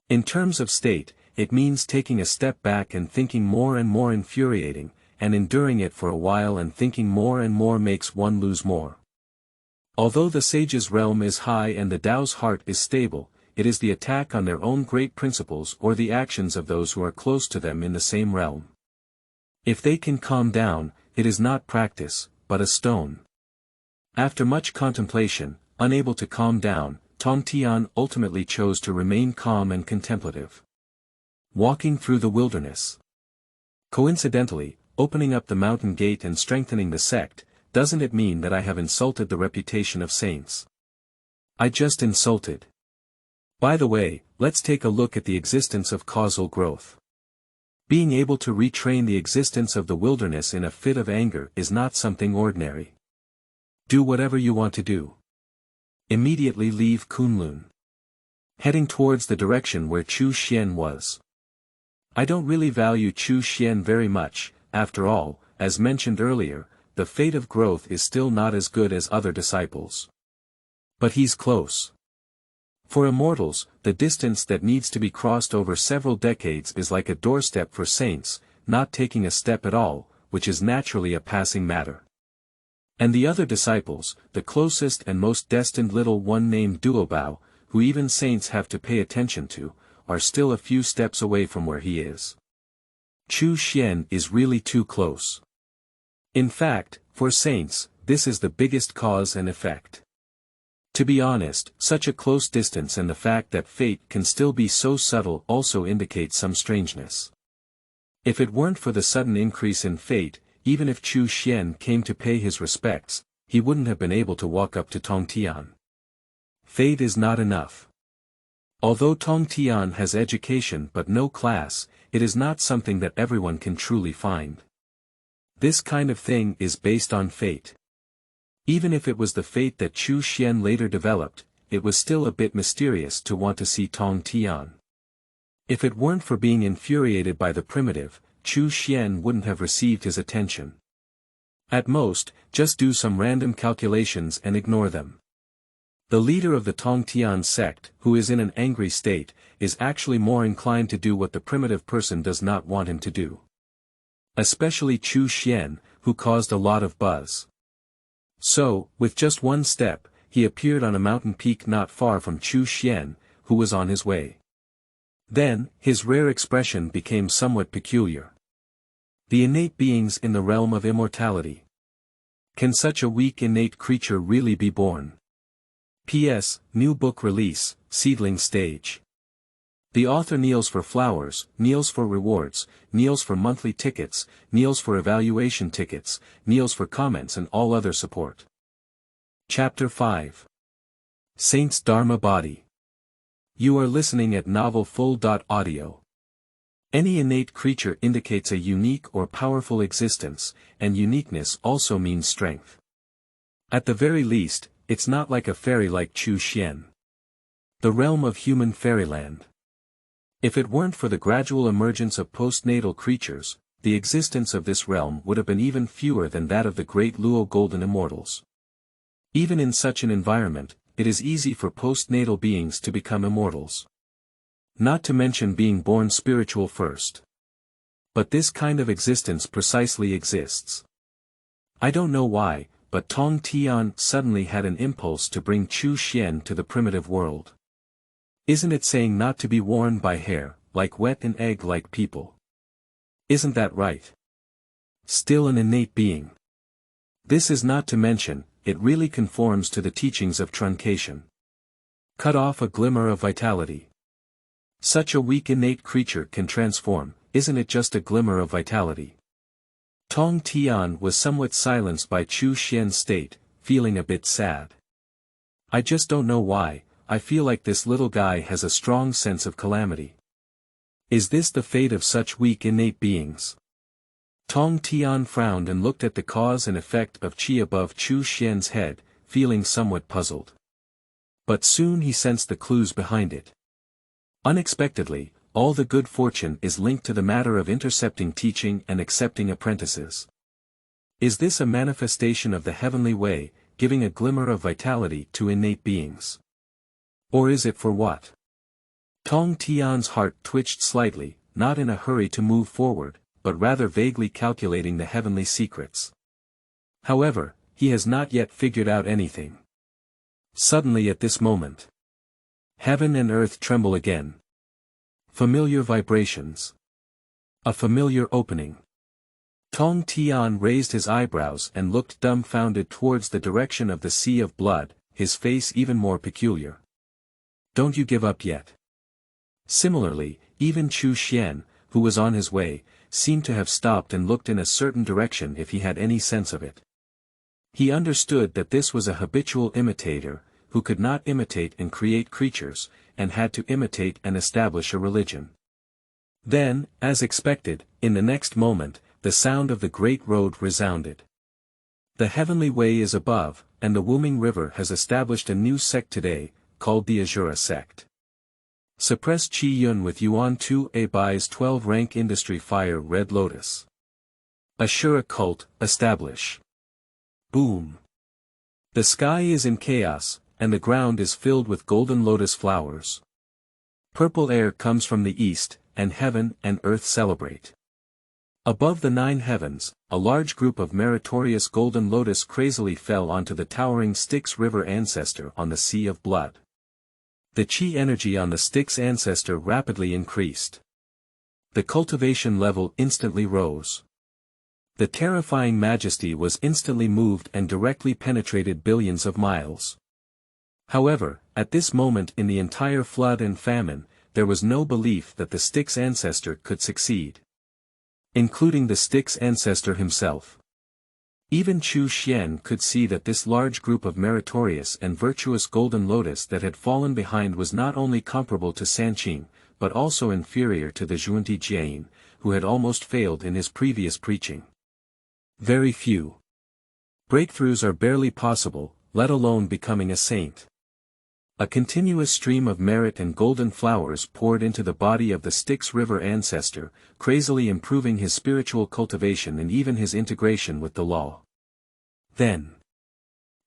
In terms of state, it means taking a step back and thinking more and more infuriating, and enduring it for a while and thinking more and more makes one lose more. Although the sage's realm is high and the Tao's heart is stable, it is the attack on their own great principles or the actions of those who are close to them in the same realm. If they can calm down, it is not practice, but a stone. After much contemplation, unable to calm down, Tong Tian ultimately chose to remain calm and contemplative. Walking through the wilderness. Coincidentally, opening up the mountain gate and strengthening the sect, doesn't it mean that I have insulted the reputation of saints? I just insulted. By the way, let's take a look at the existence of causal growth. Being able to retrain the existence of the wilderness in a fit of anger is not something ordinary. Do whatever you want to do. Immediately leave Kunlun. Heading towards the direction where Chu Xuan was. I don't really value Chu Xuan very much, after all, as mentioned earlier, the fate of growth is still not as good as other disciples. But he's close. For immortals, the distance that needs to be crossed over several decades is like a doorstep for saints, not taking a step at all, which is naturally a passing matter. And the other disciples, the closest and most destined little one named Duobao, who even saints have to pay attention to, are still a few steps away from where he is. Chu Xuan is really too close. In fact, for saints, this is the biggest cause and effect. To be honest, such a close distance and the fact that fate can still be so subtle also indicates some strangeness. If it weren't for the sudden increase in fate, even if Chu Xuan came to pay his respects, he wouldn't have been able to walk up to Tong Tian. Fate is not enough. Although Tong Tian has education but no class, it is not something that everyone can truly find. This kind of thing is based on fate. Even if it was the fate that Chu Xuan later developed, it was still a bit mysterious to want to see Tong Tian. If it weren't for being infuriated by the primitive, Chu Xuan wouldn't have received his attention. At most, just do some random calculations and ignore them. The leader of the Tong Tian sect, who is in an angry state, is actually more inclined to do what the primitive person does not want him to do. Especially Chu Xuan, who caused a lot of buzz. So, with just one step, he appeared on a mountain peak not far from Chu Xuan, who was on his way. Then, his rare expression became somewhat peculiar. The innate beings in the realm of immortality. Can such a weak innate creature really be born? P.S. New book release, seedling stage. The author kneels for flowers, kneels for rewards, kneels for monthly tickets, kneels for evaluation tickets, kneels for comments and all other support. Chapter 5. Saint's Dharma Body. You are listening at novel full.audio. Any innate creature indicates a unique or powerful existence, and uniqueness also means strength. At the very least, it's not like a fairy like Chu Xuan. The realm of human fairyland. If it weren't for the gradual emergence of postnatal creatures, the existence of this realm would have been even fewer than that of the great Luo golden immortals. Even in such an environment, it is easy for postnatal beings to become immortals. Not to mention being born spiritual first. But this kind of existence precisely exists. I don't know why, but Tong Tian suddenly had an impulse to bring Chu Xuan to the primitive world. Isn't it saying not to be worn by hair, like wet and egg-like people? Isn't that right? Still an innate being. This is not to mention, it really conforms to the teachings of truncation. Cut off a glimmer of vitality. Such a weak innate creature can transform, isn't it just a glimmer of vitality? Tong Tian was somewhat silenced by Chu Xuan's state, feeling a bit sad. I just don't know why, I feel like this little guy has a strong sense of calamity. Is this the fate of such weak innate beings? Tong Tian frowned and looked at the cause and effect of qi above Chu Xuan's head, feeling somewhat puzzled. But soon he sensed the clues behind it. Unexpectedly, all the good fortune is linked to the matter of intercepting teaching and accepting apprentices. Is this a manifestation of the heavenly way, giving a glimmer of vitality to innate beings? Or is it for what? Tong Tian's heart twitched slightly, not in a hurry to move forward, but rather vaguely calculating the heavenly secrets. However, he has not yet figured out anything. Suddenly at this moment, heaven and earth tremble again. Familiar vibrations. A familiar opening. Tong Tian raised his eyebrows and looked dumbfounded towards the direction of the sea of blood, his face even more peculiar. Don't you give up yet? Similarly, even Chu Xuan, who was on his way, seemed to have stopped and looked in a certain direction if he had any sense of it. He understood that this was a habitual imitator, who could not imitate and create creatures, and had to imitate and establish a religion. Then, as expected, in the next moment, the sound of the great road resounded. The heavenly way is above, and the Wuming River has established a new sect today, called the Azura sect. Suppress Qi Yun with Yuan 2A buys 12 rank industry fire Red Lotus. Ashura cult, establish. Boom. The sky is in chaos, and the ground is filled with golden lotus flowers. Purple air comes from the east, and heaven and earth celebrate. Above the 9 heavens, a large group of meritorious golden lotus crazily fell onto the towering Styx River ancestor on the Sea of Blood. The chi energy on the Styx ancestor rapidly increased. The cultivation level instantly rose. The terrifying majesty was instantly moved and directly penetrated billions of miles. However, at this moment in the entire flood and famine, there was no belief that the Styx ancestor could succeed. Including the Styx ancestor himself. Even Chu Xuan could see that this large group of meritorious and virtuous golden lotus that had fallen behind was not only comparable to Sanqing, but also inferior to the Zhuanti Jian, who had almost failed in his previous preaching. Very few breakthroughs are barely possible, let alone becoming a saint. A continuous stream of merit and golden flowers poured into the body of the Styx River ancestor, crazily improving his spiritual cultivation and even his integration with the law. Then,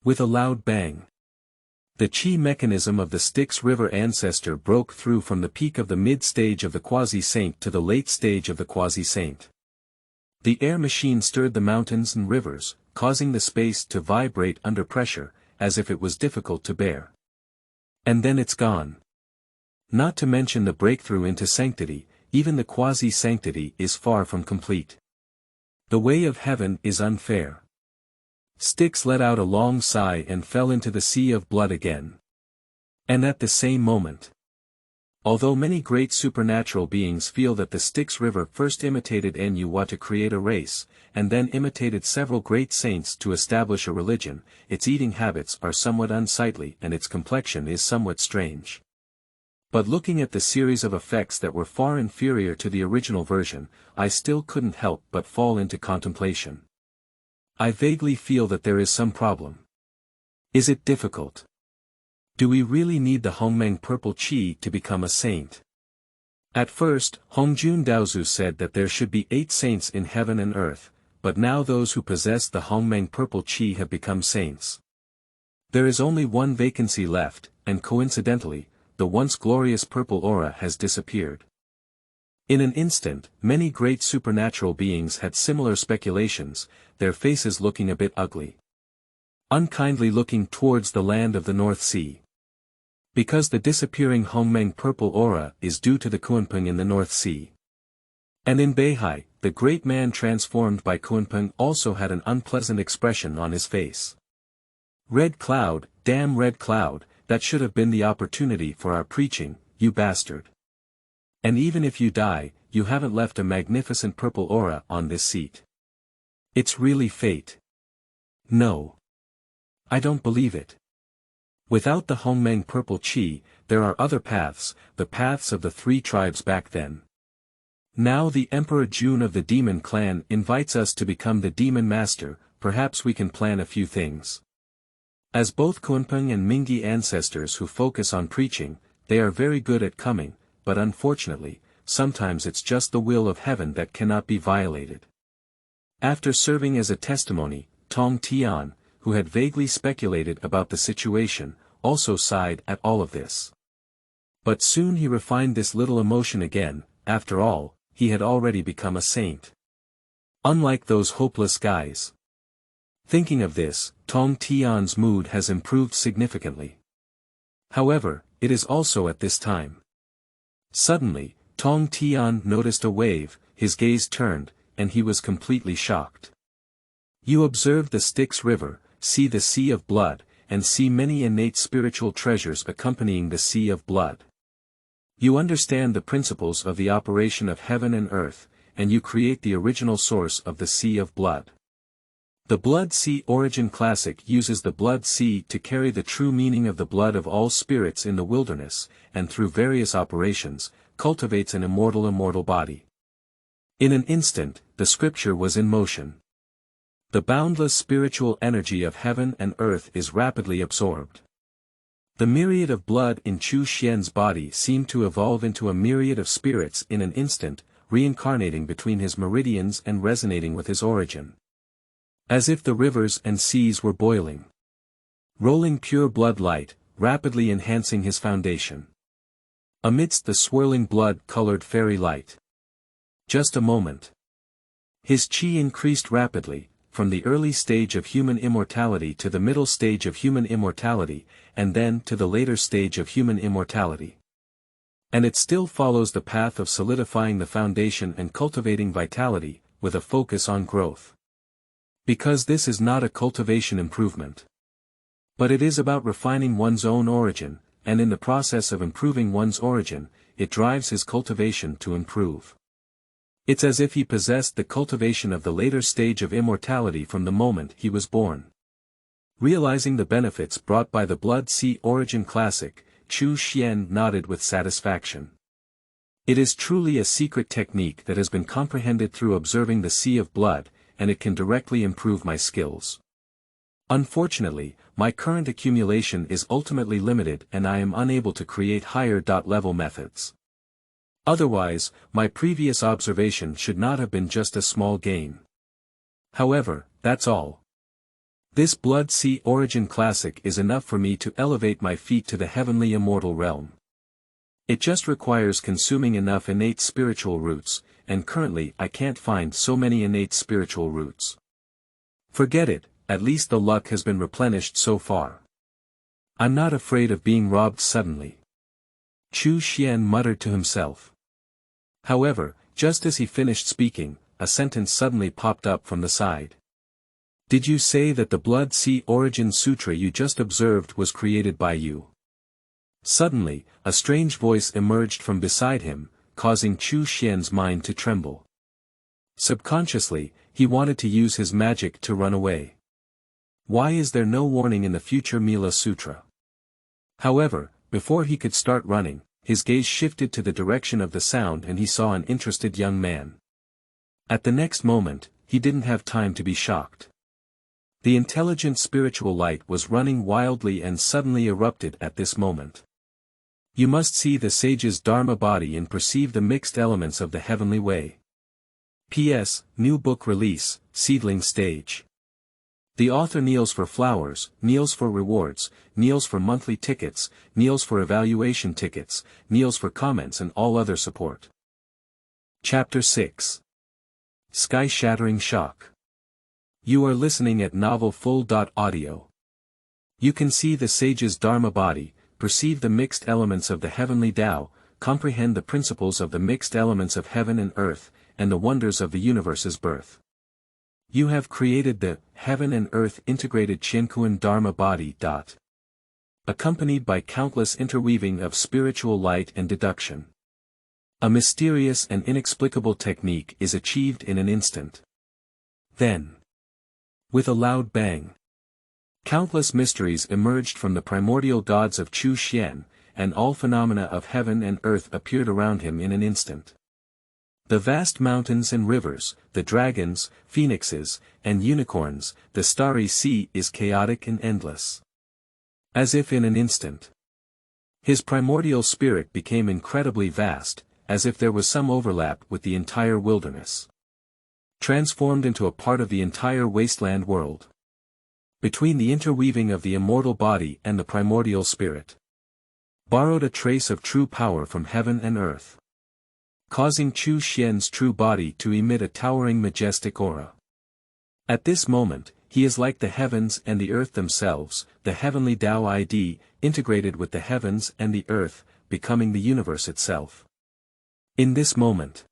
with a loud bang, the chi mechanism of the Styx River ancestor broke through from the peak of the mid-stage of the quasi-saint to the late stage of the quasi-saint. The air machine stirred the mountains and rivers, causing the space to vibrate under pressure, as if it was difficult to bear. And then it's gone. Not to mention the breakthrough into sanctity, even the quasi-sanctity is far from complete. The way of heaven is unfair. Styx let out a long sigh and fell into the sea of blood again. And at the same moment, although many great supernatural beings feel that the Styx River first imitated Nuwa to create a race, and then imitated several great saints to establish a religion, its eating habits are somewhat unsightly and its complexion is somewhat strange. But looking at the series of effects that were far inferior to the original version, I still couldn't help but fall into contemplation. I vaguely feel that there is some problem. Is it difficult? Do we really need the Hongmeng purple qi to become a saint? At first, Hongjun Daozu said that there should be 8 saints in heaven and earth, but now those who possess the Hongmeng purple qi have become saints. There is only one vacancy left, and coincidentally, the once glorious purple aura has disappeared. In an instant, many great supernatural beings had similar speculations, their faces looking a bit ugly. unkindly looking towards the land of the North Sea. Because the disappearing Hongmeng purple aura is due to the Kunpeng in the North Sea. And in Beihai, the great man transformed by Kunpeng also had an unpleasant expression on his face. Red cloud, damn red cloud, that should have been the opportunity for our preaching, you bastard. And even if you die, you haven't left a magnificent purple aura on this seat. It's really fate. No. I don't believe it. Without the Hongmeng purple chi, there are other paths, the paths of the 3 tribes back then. Now the Emperor Jun of the Demon Clan invites us to become the Demon Master, perhaps we can plan a few things. As both Kunpeng and Mingyi ancestors who focus on preaching, they are very good at coming, but unfortunately, sometimes it's just the will of heaven that cannot be violated. After serving as a testimony, Tong Tian, who had vaguely speculated about the situation, also sighed at all of this. But soon he refined this little emotion again, after all, he had already become a saint. Unlike those hopeless guys. Thinking of this, Tong Tian's mood has improved significantly. However, it is also at this time. Suddenly, Tong Tian noticed a wave, his gaze turned, and he was completely shocked. You observe the Styx River, see the Sea of Blood, and see many innate spiritual treasures accompanying the Sea of Blood. You understand the principles of the operation of heaven and earth, and you create the original source of the Sea of Blood. The Blood Sea Origin Classic uses the Blood Sea to carry the true meaning of the blood of all spirits in the wilderness, and through various operations, cultivates an immortal body. In an instant, the scripture was in motion. The boundless spiritual energy of heaven and earth is rapidly absorbed. The myriad of blood in Chu Xuan's body seemed to evolve into a myriad of spirits in an instant, reincarnating between his meridians and resonating with his origin. As if the rivers and seas were boiling. Rolling pure blood light, rapidly enhancing his foundation. Amidst the swirling blood-colored fairy light. Just a moment. His chi increased rapidly, from the early stage of human immortality to the middle stage of human immortality, and then to the later stage of human immortality. And it still follows the path of solidifying the foundation and cultivating vitality, with a focus on growth. Because this is not a cultivation improvement. But it is about refining one's own origin, and in the process of improving one's origin, it drives his cultivation to improve. It's as if he possessed the cultivation of the later stage of immortality from the moment he was born. Realizing the benefits brought by the Blood Sea Origin Classic, Chu Xuan nodded with satisfaction. It is truly a secret technique that has been comprehended through observing the Sea of Blood, and it can directly improve my skills. Unfortunately, my current accumulation is ultimately limited and I am unable to create higher-level methods. Otherwise, my previous observation should not have been just a small gain. However, that's all. This Blood Sea Origin Classic is enough for me to elevate my feet to the Heavenly Immortal realm. It just requires consuming enough innate spiritual roots, and currently I can't find so many innate spiritual roots. Forget it, at least the luck has been replenished so far. I'm not afraid of being robbed suddenly. Chu Xuan muttered to himself. However, just as he finished speaking, a sentence suddenly popped up from the side. Did you say that the Blood Sea Origin Sutra you just observed was created by you? Suddenly, a strange voice emerged from beside him, causing Chu Xuan's mind to tremble. Subconsciously, he wanted to use his magic to run away. Why is there no warning in the future Mila Sutra? However, before he could start running, his gaze shifted to the direction of the sound and he saw an interested young man. At the next moment, he didn't have time to be shocked. The intelligent spiritual light was running wildly and suddenly erupted at this moment. You must see the sage's Dharma body and perceive the mixed elements of the heavenly way. P.S. New book release, seedling stage. The author kneels for flowers, kneels for rewards, kneels for monthly tickets, kneels for evaluation tickets, kneels for comments and all other support. Chapter 6. Sky-Shattering Shock. You are listening at novelfull.audio. You can see the sage's Dharma body, perceive the mixed elements of the Heavenly Dao, comprehend the principles of the mixed elements of heaven and earth, and the wonders of the universe's birth. You have created the heaven and earth integrated Qiankuan Dharma body. Accompanied by countless interweaving of spiritual light and deduction. A mysterious and inexplicable technique is achieved in an instant. Then, with a loud bang, countless mysteries emerged from the primordial gods of Chu Xuan, and all phenomena of heaven and earth appeared around him in an instant. The vast mountains and rivers, the dragons, phoenixes, and unicorns, the starry sea is chaotic and endless. As if in an instant, his primordial spirit became incredibly vast, as if there was some overlap with the entire wilderness. Transformed into a part of the entire wasteland world. Between the interweaving of the immortal body and the primordial spirit. Borrowed a trace of true power from heaven and earth. Causing Chu Xuan's true body to emit a towering majestic aura. At this moment, he is like the heavens and the earth themselves, the Heavenly Dao ID, integrated with the heavens and the earth, becoming the universe itself. In this moment,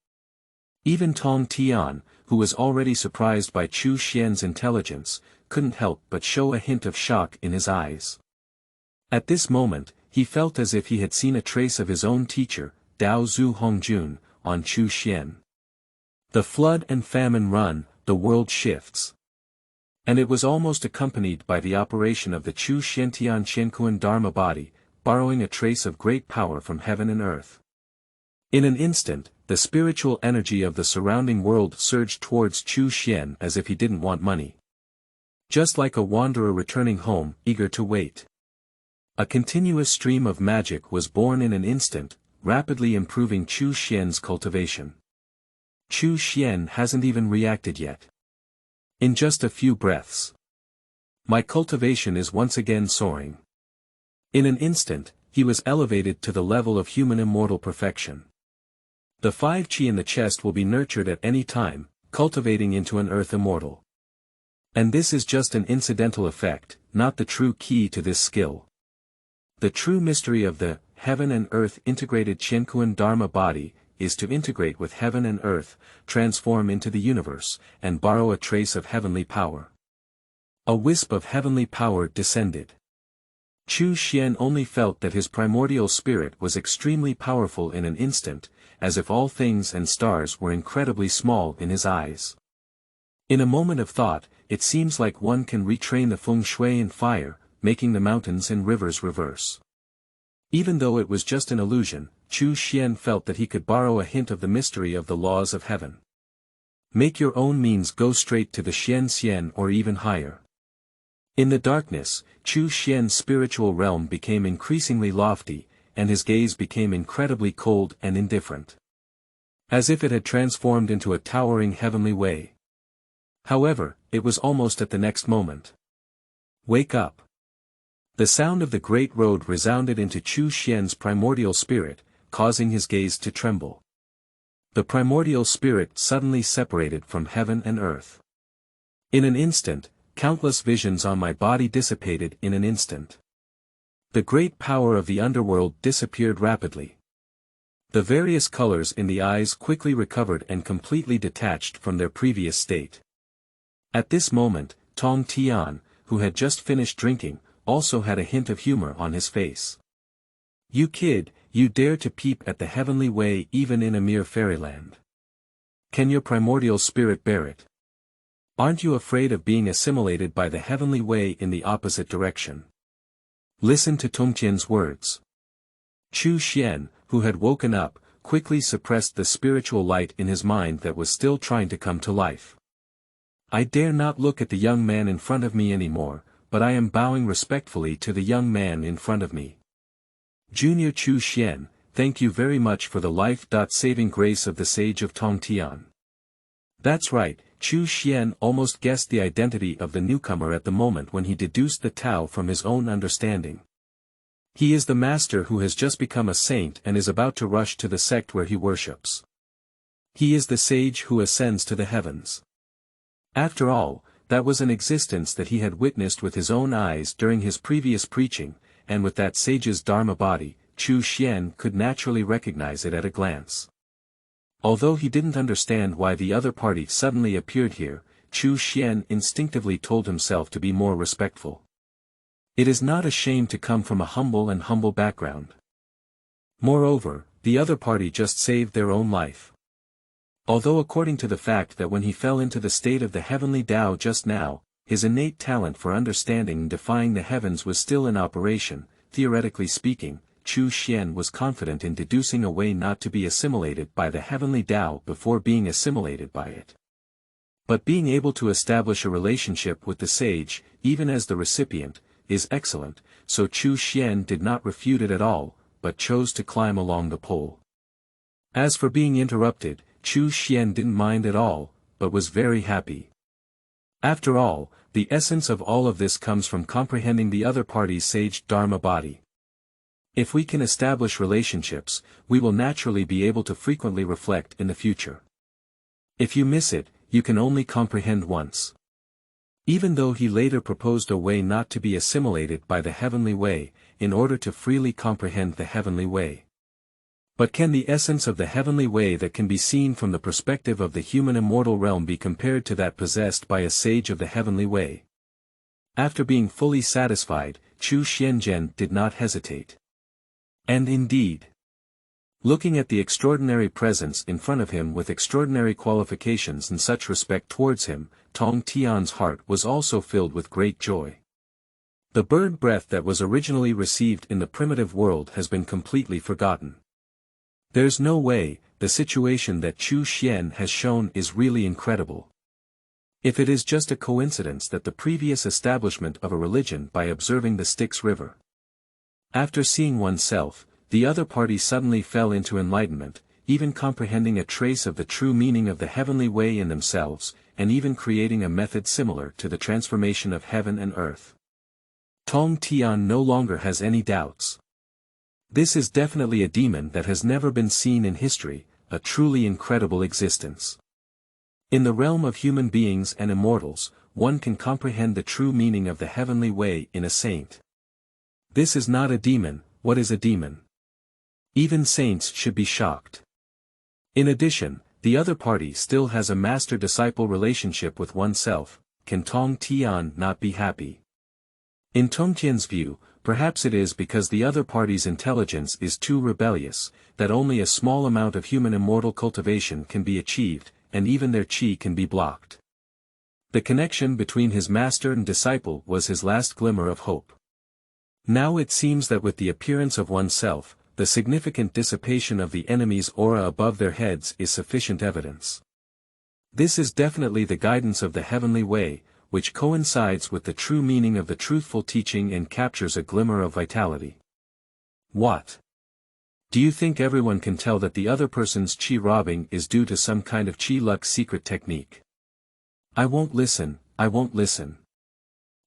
even Tong Tian, who was already surprised by Chu Xuan's intelligence, couldn't help but show a hint of shock in his eyes. At this moment, he felt as if he had seen a trace of his own teacher, Dao Zhu Hongjun, on Chu Xuan. The flood and famine run, the world shifts. And it was almost accompanied by the operation of the Chu Xiantian Qiankuan Dharma body, borrowing a trace of great power from heaven and earth. In an instant, the spiritual energy of the surrounding world surged towards Chu Xuan as if he didn't want money. Just like a wanderer returning home, eager to wait. A continuous stream of magic was born in an instant, rapidly improving Chu Xuan's cultivation. Chu Xuan hasn't even reacted yet. In just a few breaths, my cultivation is once again soaring. In an instant, he was elevated to the level of human immortal perfection. The 5 qi in the chest will be nurtured at any time, cultivating into an earth immortal. And this is just an incidental effect, not the true key to this skill. The true mystery of the heaven and earth integrated Qiankuan Dharma body is to integrate with heaven and earth, transform into the universe, and borrow a trace of heavenly power. A wisp of heavenly power descended. Chu Xuan only felt that his primordial spirit was extremely powerful in an instant, as if all things and stars were incredibly small in his eyes. In a moment of thought, it seems like one can retrain the feng shui in fire, making the mountains and rivers reverse. Even though it was just an illusion, Chu Xuan felt that he could borrow a hint of the mystery of the laws of heaven. Make your own means go straight to the Xian Xian or even higher. In the darkness, Chu Xuan's spiritual realm became increasingly lofty, and his gaze became incredibly cold and indifferent. As if it had transformed into a towering heavenly way. However, it was almost at the next moment. Wake up! The sound of the great road resounded into Chu Xuan's primordial spirit, causing his gaze to tremble. The primordial spirit suddenly separated from heaven and earth. In an instant, countless visions on my body dissipated in an instant. The great power of the underworld disappeared rapidly. The various colors in the eyes quickly recovered and completely detached from their previous state. At this moment, Tong Tian, who had just finished drinking, also had a hint of humor on his face. You kid, you dare to peep at the heavenly way even in a mere fairyland. Can your primordial spirit bear it? Aren't you afraid of being assimilated by the heavenly way in the opposite direction? Listen to Tongqian's words. Chu Xuan, who had woken up, quickly suppressed the spiritual light in his mind that was still trying to come to life. I dare not look at the young man in front of me anymore, but I am bowing respectfully to the young man in front of me. Junior Chu Xuan, thank you very much for the life-saving grace of the sage of Tongtian. That's right, Chu Xuan almost guessed the identity of the newcomer at the moment when he deduced the Tao from his own understanding. He is the master who has just become a saint and is about to rush to the sect where he worships. He is the sage who ascends to the heavens. After all, That was an existence that he had witnessed with his own eyes during his previous preaching, and with that sage's Dharma body, Chu Xuan could naturally recognize it at a glance. Although he didn't understand why the other party suddenly appeared here, Chu Xuan instinctively told himself to be more respectful. It is not a shame to come from a humble background. Moreover, the other party just saved their own life. Although according to the fact that when he fell into the state of the Heavenly Dao just now, his innate talent for understanding and defying the heavens was still in operation, theoretically speaking, Chu Xuan was confident in deducing a way not to be assimilated by the Heavenly Dao before being assimilated by it. But being able to establish a relationship with the sage, even as the recipient, is excellent, so Chu Xuan did not refute it at all, but chose to climb along the pole. As for being interrupted, Chu Xuan didn't mind at all, but was very happy. After all, the essence of all of this comes from comprehending the other party's sage Dharma body. If we can establish relationships, we will naturally be able to frequently reflect in the future. If you miss it, you can only comprehend once. Even though he later proposed a way not to be assimilated by the heavenly way, in order to freely comprehend the heavenly way. But can the essence of the heavenly way that can be seen from the perspective of the human immortal realm be compared to that possessed by a sage of the heavenly way? After being fully satisfied, Chu Xuan did not hesitate. And indeed, looking at the extraordinary presence in front of him with extraordinary qualifications and such respect towards him, Tong Tian's heart was also filled with great joy. The bird breath that was originally received in the primitive world has been completely forgotten. There's no way, the situation that Chu Xuan has shown is really incredible. If it is just a coincidence that the previous establishment of a religion by observing the Styx River. After seeing oneself, the other party suddenly fell into enlightenment, even comprehending a trace of the true meaning of the heavenly way in themselves, and even creating a method similar to the transformation of heaven and earth. Tong Tian no longer has any doubts. This is definitely a demon that has never been seen in history, a truly incredible existence. In the realm of human beings and immortals, one can comprehend the true meaning of the heavenly way in a saint. This is not a demon. What is a demon? Even saints should be shocked. In addition, the other party still has a master-disciple relationship with oneself. Can Tong Tian not be happy? In Tong Tian's view, perhaps it is because the other party's intelligence is too rebellious, that only a small amount of human immortal cultivation can be achieved, and even their qi can be blocked. The connection between his master and disciple was his last glimmer of hope. Now it seems that with the appearance of oneself, the significant dissipation of the enemy's aura above their heads is sufficient evidence. This is definitely the guidance of the heavenly way, which coincides with the true meaning of the truthful teaching and captures a glimmer of vitality. What? Do you think everyone can tell that the other person's qi robbing is due to some kind of qi luck secret technique? I won't listen.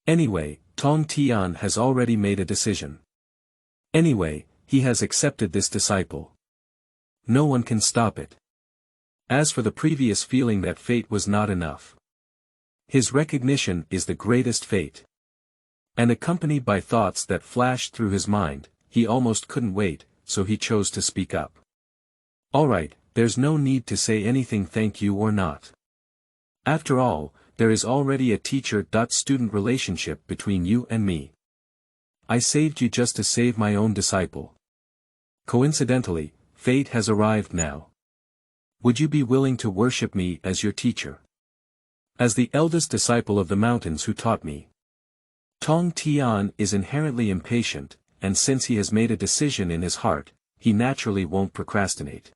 Anyway, Tong Tian has already made a decision. Anyway, he has accepted this disciple. No one can stop it. As for the previous feeling that fate was not enough. His recognition is the greatest fate. And accompanied by thoughts that flashed through his mind, he almost couldn't wait, so he chose to speak up. Alright, there's no need to say anything thank you or not. After all, there is already a teacher-student relationship between you and me. I saved you just to save my own disciple. Coincidentally, fate has arrived now. Would you be willing to worship me as your teacher? As the eldest disciple of the mountains who taught me. Tong Tian is inherently impatient, and since he has made a decision in his heart, he naturally won't procrastinate.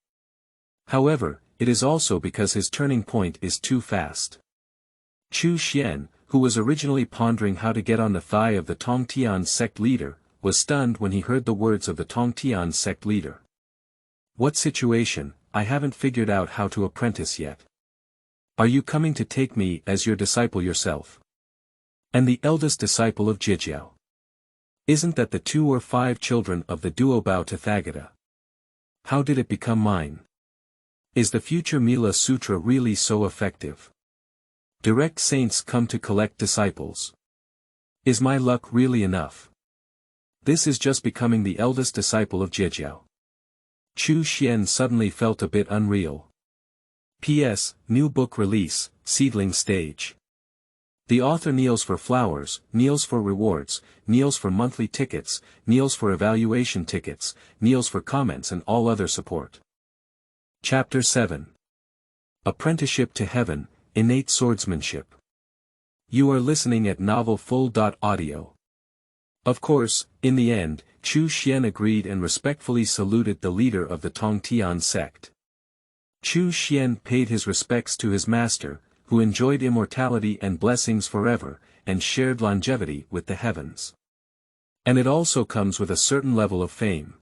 However, it is also because his turning point is too fast. Chu Xuan, who was originally pondering how to get on the thigh of the Tong Tian sect leader, was stunned when he heard the words of the Tong Tian sect leader. What situation? I haven't figured out how to apprentice yet. Are you coming to take me as your disciple yourself? And the eldest disciple of Jijiao? Isn't that the 2 or 5 children of the Duobao Tathagata? How did it become mine? Is the future Mila Sutra really so effective? Direct saints come to collect disciples. Is my luck really enough? This is just becoming the eldest disciple of Zhejiao. Chu Xuan suddenly felt a bit unreal. P.S. New book release, seedling stage. The author kneels for flowers, kneels for rewards, kneels for monthly tickets, kneels for evaluation tickets, kneels for comments and all other support. Chapter 7. Apprenticeship to Heaven, Innate Swordsmanship. You are listening at novelfull.audio. Of course, in the end, Chu Xuan agreed and respectfully saluted the leader of the Tongtian sect. Chu Xuan paid his respects to his master, who enjoyed immortality and blessings forever, and shared longevity with the heavens. And it also comes with a certain level of fame.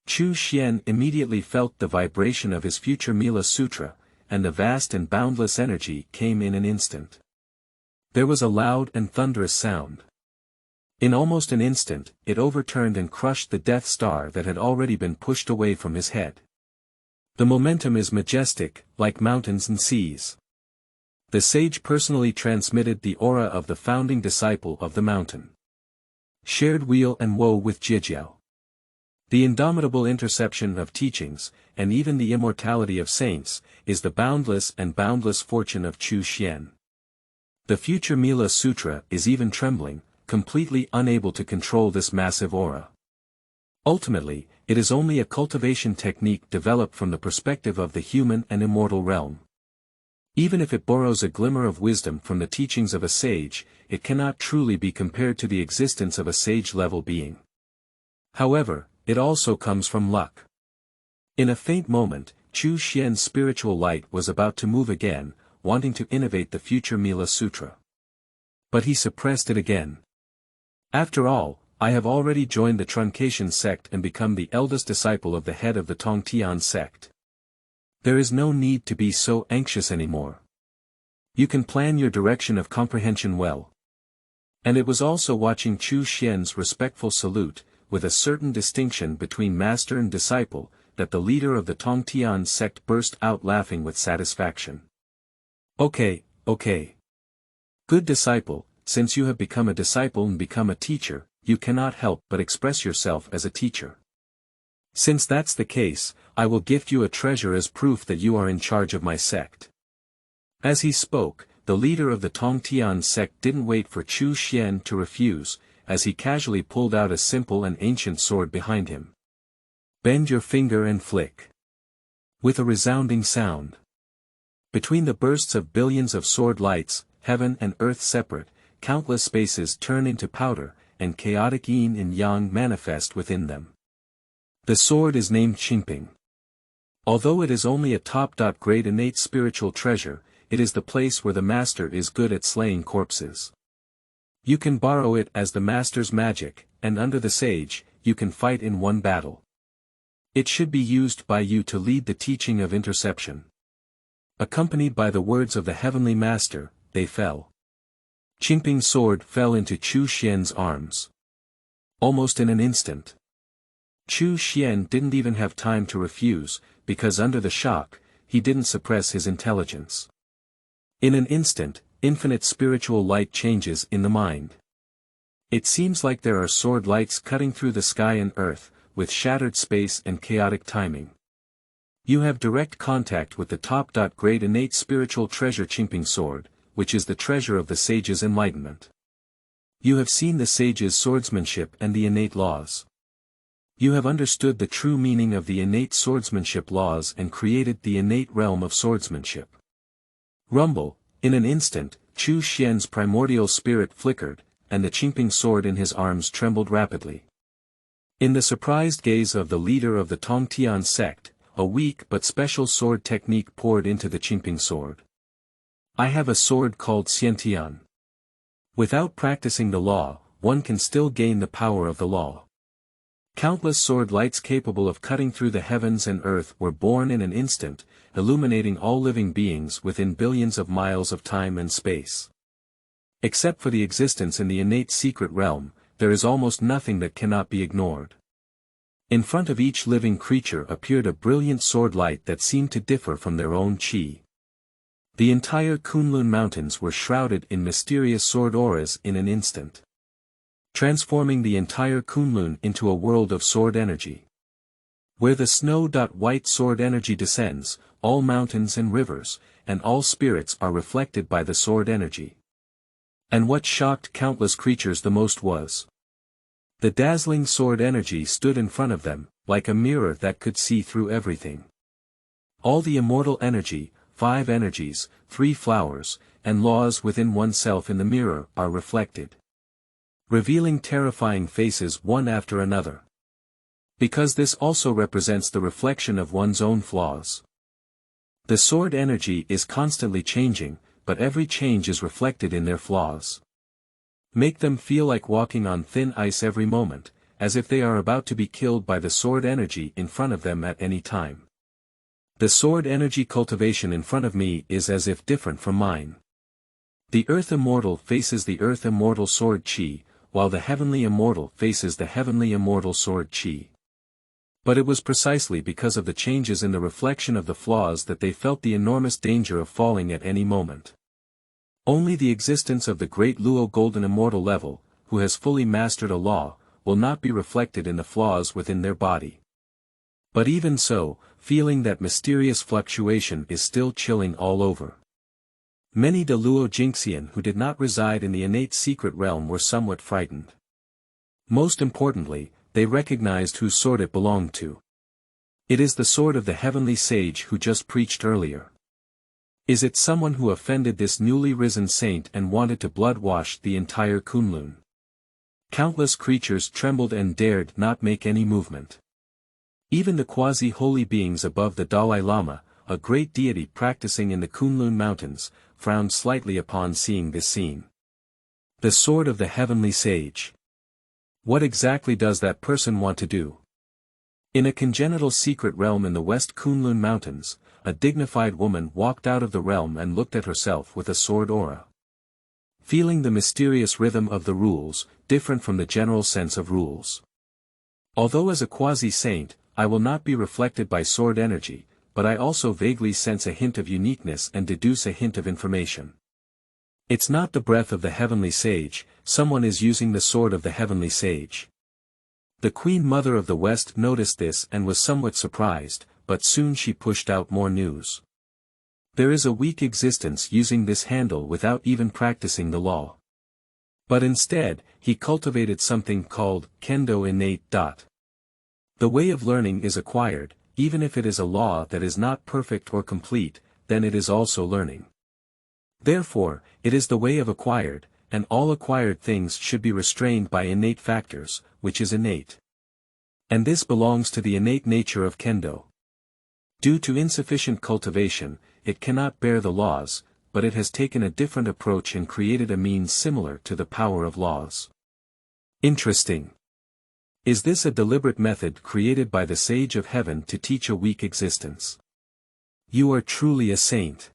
Chu Xuan immediately felt the vibration of his future Mila Sutra, and the vast and boundless energy came in an instant. There was a loud and thunderous sound. In almost an instant, it overturned and crushed the Death Star that had already been pushed away from his head. The momentum is majestic, like mountains and seas. The sage personally transmitted the aura of the founding disciple of the mountain. Shared weal and woe with Zhejiao. The indomitable interception of teachings, and even the immortality of saints, is the boundless and boundless fortune of Chu Xuan. The future Mila Sutra is even trembling, completely unable to control this massive aura. Ultimately, it is only a cultivation technique developed from the perspective of the human and immortal realm. Even if it borrows a glimmer of wisdom from the teachings of a sage, it cannot truly be compared to the existence of a sage-level being. However, it also comes from luck. In a faint moment, Chu Xuan's spiritual light was about to move again, wanting to innovate the future Mila Sutra. But he suppressed it again. After all, I have already joined the Truncation sect and become the eldest disciple of the head of the Tongtian sect. There is no need to be so anxious anymore. You can plan your direction of comprehension well. And it was also watching Chu Xuan's respectful salute, with a certain distinction between master and disciple, that the leader of the Tongtian sect burst out laughing with satisfaction. Okay. Good disciple, since you have become a disciple and become a teacher, you cannot help but express yourself as a teacher. Since that's the case, I will gift you a treasure as proof that you are in charge of my sect. As he spoke, the leader of the Tongtian sect didn't wait for Chu Xuan to refuse, as he casually pulled out a simple and ancient sword behind him. Bend your finger and flick. With a resounding sound. Between the bursts of billions of sword lights, heaven and earth separate, countless spaces turn into powder, and chaotic yin and yang manifest within them. The sword is named Qingping. Although it is only a top-grade innate spiritual treasure, it is the place where the master is good at slaying corpses. You can borrow it as the master's magic, and under the sage, you can fight in one battle. It should be used by you to lead the teaching of interception. Accompanied by the words of the heavenly master, they fell. Qingping's sword fell into Chu Xuan's arms. Almost in an instant. Chu Xuan didn't even have time to refuse, because under the shock, he didn't suppress his intelligence. In an instant, infinite spiritual light changes in the mind. It seems like there are sword lights cutting through the sky and earth, with shattered space and chaotic timing. You have direct contact with the top-grade innate spiritual treasure Qingping sword, which is the treasure of the sage's enlightenment. You have seen the sage's swordsmanship and the innate laws. You have understood the true meaning of the innate swordsmanship laws and created the innate realm of swordsmanship. Rumble, in an instant, Chu Xuan's primordial spirit flickered, and the Qingping sword in his arms trembled rapidly. In the surprised gaze of the leader of the Tongtian sect, a weak but special sword technique poured into the Qingping sword. I have a sword called Xiantian. Without practicing the law, one can still gain the power of the law. Countless sword lights capable of cutting through the heavens and earth were born in an instant, illuminating all living beings within billions of miles of time and space. Except for the existence in the innate secret realm, there is almost nothing that cannot be ignored. In front of each living creature appeared a brilliant sword light that seemed to differ from their own chi. The entire Kunlun mountains were shrouded in mysterious sword auras in an instant, transforming the entire Kunlun into a world of sword energy. Where the snow-white sword energy descends, all mountains and rivers, and all spirits are reflected by the sword energy. And what shocked countless creatures the most was the dazzling sword energy stood in front of them, like a mirror that could see through everything. All the immortal energy, 5 energies, 3 flowers, and laws within oneself in the mirror are reflected, revealing terrifying faces one after another. Because this also represents the reflection of one's own flaws. The sword energy is constantly changing, but every change is reflected in their flaws. Make them feel like walking on thin ice every moment, as if they are about to be killed by the sword energy in front of them at any time. The sword energy cultivation in front of me is as if different from mine. The Earth Immortal faces the Earth Immortal Sword Chi, while the Heavenly Immortal faces the Heavenly Immortal Sword Chi. But it was precisely because of the changes in the reflection of the flaws that they felt the enormous danger of falling at any moment. Only the existence of the great Luo Golden Immortal level, who has fully mastered a law, will not be reflected in the flaws within their body. But even so, feeling that mysterious fluctuation is still chilling all over. Many De Luo Jingxian who did not reside in the innate secret realm were somewhat frightened. Most importantly, they recognized whose sword it belonged to. It is the sword of the heavenly sage who just preached earlier. Is it someone who offended this newly risen saint and wanted to blood-wash the entire Kunlun? Countless creatures trembled and dared not make any movement. Even the quasi-holy beings above the Dalai Lama, a great deity practicing in the Kunlun mountains, frowned slightly upon seeing this scene. The sword of the heavenly sage. What exactly does that person want to do? In a congenital secret realm in the West Kunlun mountains, a dignified woman walked out of the realm and looked at herself with a sword aura. Feeling the mysterious rhythm of the rules, different from the general sense of rules. Although as a quasi-saint, I will not be reflected by sword energy, but I also vaguely sense a hint of uniqueness and deduce a hint of information. It's not the breath of the heavenly sage, someone is using the sword of the heavenly sage. The Queen Mother of the West noticed this and was somewhat surprised, but soon she pushed out more news. There is a weak existence using this handle without even practicing the law. But instead, he cultivated something called Kendo Innate. The way of learning is acquired, even if it is a law that is not perfect or complete, then it is also learning. Therefore, it is the way of acquired, and all acquired things should be restrained by innate factors, which is innate. And this belongs to the innate nature of Kendo. Due to insufficient cultivation, it cannot bear the laws, but it has taken a different approach and created a means similar to the power of laws. Interesting. Is this a deliberate method created by the Sage of Heaven to teach a weak existence? You are truly a saint.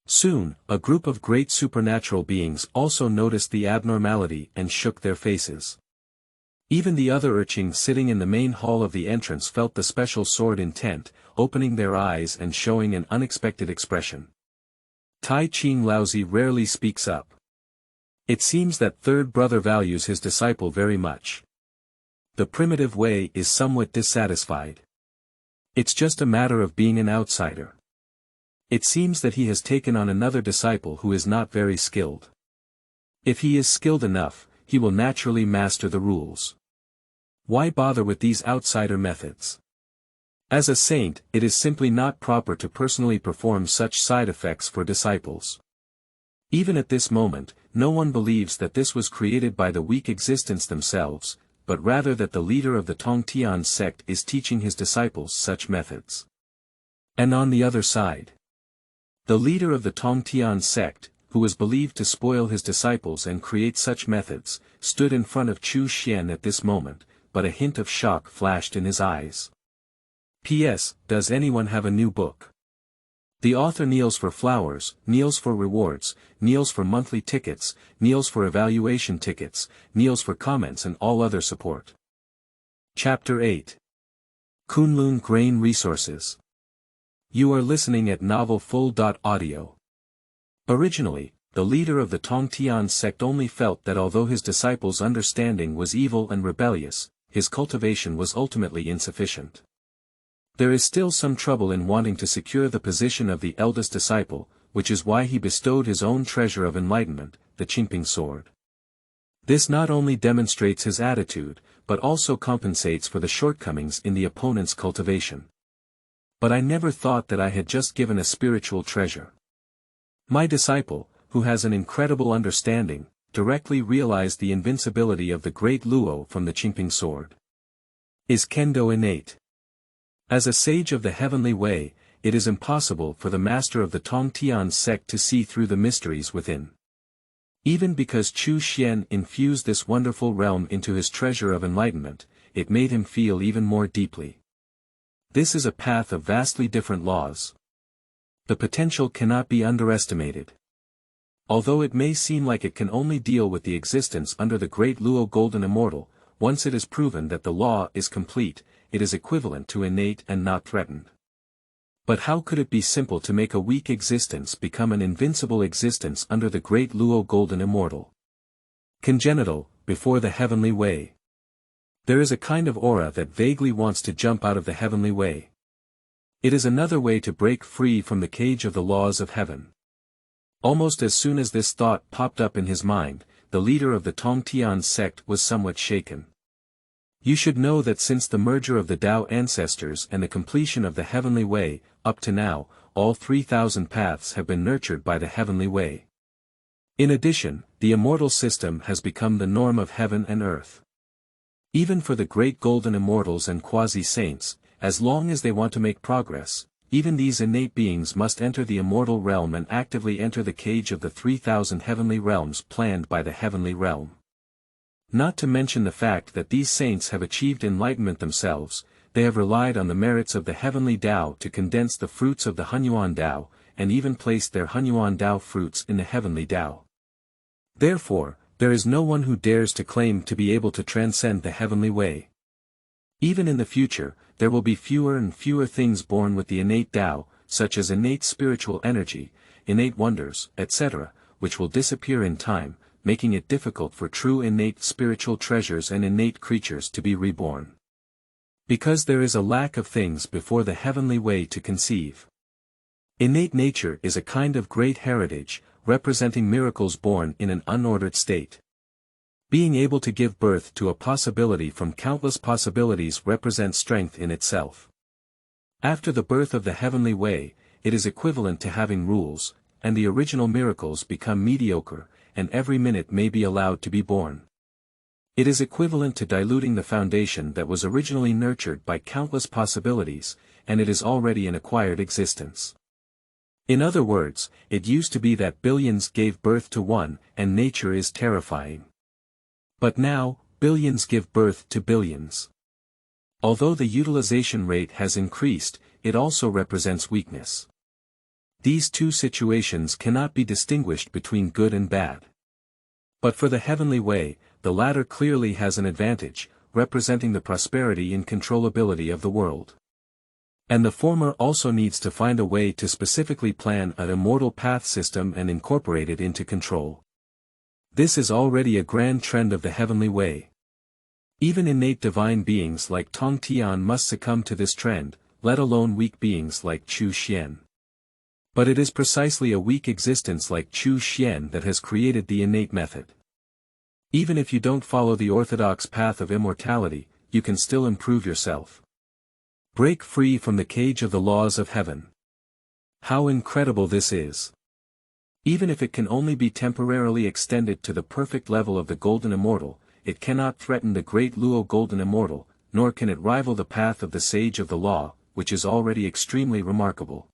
Soon, a group of great supernatural beings also noticed the abnormality and shook their faces. Even the other urchins sitting in the main hall of the entrance felt the special sword intent, opening their eyes and showing an unexpected expression. Tai Ching Laozi rarely speaks up. It seems that third brother values his disciple very much. The primitive way is somewhat dissatisfied. It's just a matter of being an outsider. It seems that he has taken on another disciple who is not very skilled. If he is skilled enough, he will naturally master the rules. Why bother with these outsider methods? As a saint, it is simply not proper to personally perform such side effects for disciples. Even at this moment, no one believes that this was created by the weak existence themselves, but rather that the leader of the Tongtian sect is teaching his disciples such methods. And on the other side, the leader of the Tongtian sect, who was believed to spoil his disciples and create such methods, stood in front of Chu Xuan at this moment, but a hint of shock flashed in his eyes. P.S. Does anyone have a new book? The author kneels for flowers, kneels for rewards, kneels for monthly tickets, kneels for evaluation tickets, kneels for comments and all other support. Chapter 8. Kunlun Grain Resources. You are listening at novelfull.audio. Originally, the leader of the Tongtian sect only felt that although his disciples' understanding was evil and rebellious, his cultivation was ultimately insufficient. There is still some trouble in wanting to secure the position of the eldest disciple, which is why he bestowed his own treasure of enlightenment, the Qingping sword. This not only demonstrates his attitude, but also compensates for the shortcomings in the opponent's cultivation. But I never thought that I had just given a spiritual treasure. My disciple, who has an incredible understanding, directly realized the invincibility of the great Luo from the Qingping sword. Is Kendo innate? As a sage of the heavenly way, it is impossible for the master of the Tongtian sect to see through the mysteries within. Even because Chu Xuan infused this wonderful realm into his treasure of enlightenment, it made him feel even more deeply. This is a path of vastly different laws. The potential cannot be underestimated. Although it may seem like it can only deal with the existence under the great Luo Golden Immortal, once it is proven that the law is complete, it is equivalent to innate and not threatened. But how could it be simple to make a weak existence become an invincible existence under the great Luo Golden Immortal? Congenital, before the heavenly way. There is a kind of aura that vaguely wants to jump out of the heavenly way. It is another way to break free from the cage of the laws of heaven. Almost as soon as this thought popped up in his mind, the leader of the Tongtian sect was somewhat shaken. You should know that since the merger of the Dao ancestors and the completion of the heavenly way, up to now, all 3,000 paths have been nurtured by the heavenly way. In addition, the immortal system has become the norm of heaven and earth. Even for the great golden immortals and quasi-saints, as long as they want to make progress, even these innate beings must enter the immortal realm and actively enter the cage of the 3,000 heavenly realms planned by the heavenly realm. Not to mention the fact that these saints have achieved enlightenment themselves, they have relied on the merits of the Heavenly Dao to condense the fruits of the Hunyuan Dao, and even placed their Hunyuan Dao fruits in the Heavenly Dao. Therefore, there is no one who dares to claim to be able to transcend the heavenly way. Even in the future, there will be fewer and fewer things born with the innate Dao, such as innate spiritual energy, innate wonders, etc., which will disappear in time, making it difficult for true innate spiritual treasures and innate creatures to be reborn. Because there is a lack of things before the heavenly way to conceive. Innate nature is a kind of great heritage, representing miracles born in an unordered state. Being able to give birth to a possibility from countless possibilities represents strength in itself. After the birth of the heavenly way, it is equivalent to having rules, and the original miracles become mediocre, and every minute may be allowed to be born. It is equivalent to diluting the foundation that was originally nurtured by countless possibilities, and it is already an acquired existence. In other words, it used to be that billions gave birth to one, and nature is terrifying. But now, billions give birth to billions. Although the utilization rate has increased, it also represents weakness. These two situations cannot be distinguished between good and bad. But for the heavenly way, the latter clearly has an advantage, representing the prosperity and controllability of the world. And the former also needs to find a way to specifically plan an immortal path system and incorporate it into control. This is already a grand trend of the heavenly way. Even innate divine beings like Tongtian must succumb to this trend, let alone weak beings like Chu Xuan. But it is precisely a weak existence like Chu Xuan that has created the innate method. Even if you don't follow the orthodox path of immortality, you can still improve yourself. Break free from the cage of the laws of heaven. How incredible this is! Even if it can only be temporarily extended to the perfect level of the Golden Immortal, it cannot threaten the great Luo Golden Immortal, nor can it rival the path of the Sage of the Law, which is already extremely remarkable.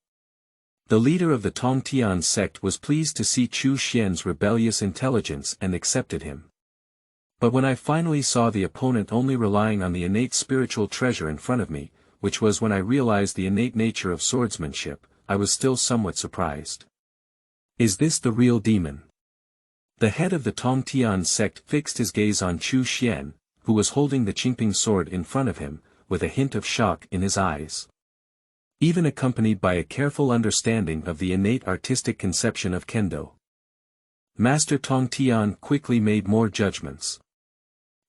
The leader of the Tongtian sect was pleased to see Chu Xuan's rebellious intelligence and accepted him. But when I finally saw the opponent only relying on the innate spiritual treasure in front of me, which was when I realized the innate nature of swordsmanship, I was still somewhat surprised. Is this the real demon? The head of the Tongtian sect fixed his gaze on Chu Xuan, who was holding the Qingping sword in front of him, with a hint of shock in his eyes. even accompanied by a careful understanding of the innate artistic conception of kendo. Master Tong Tian quickly made more judgments.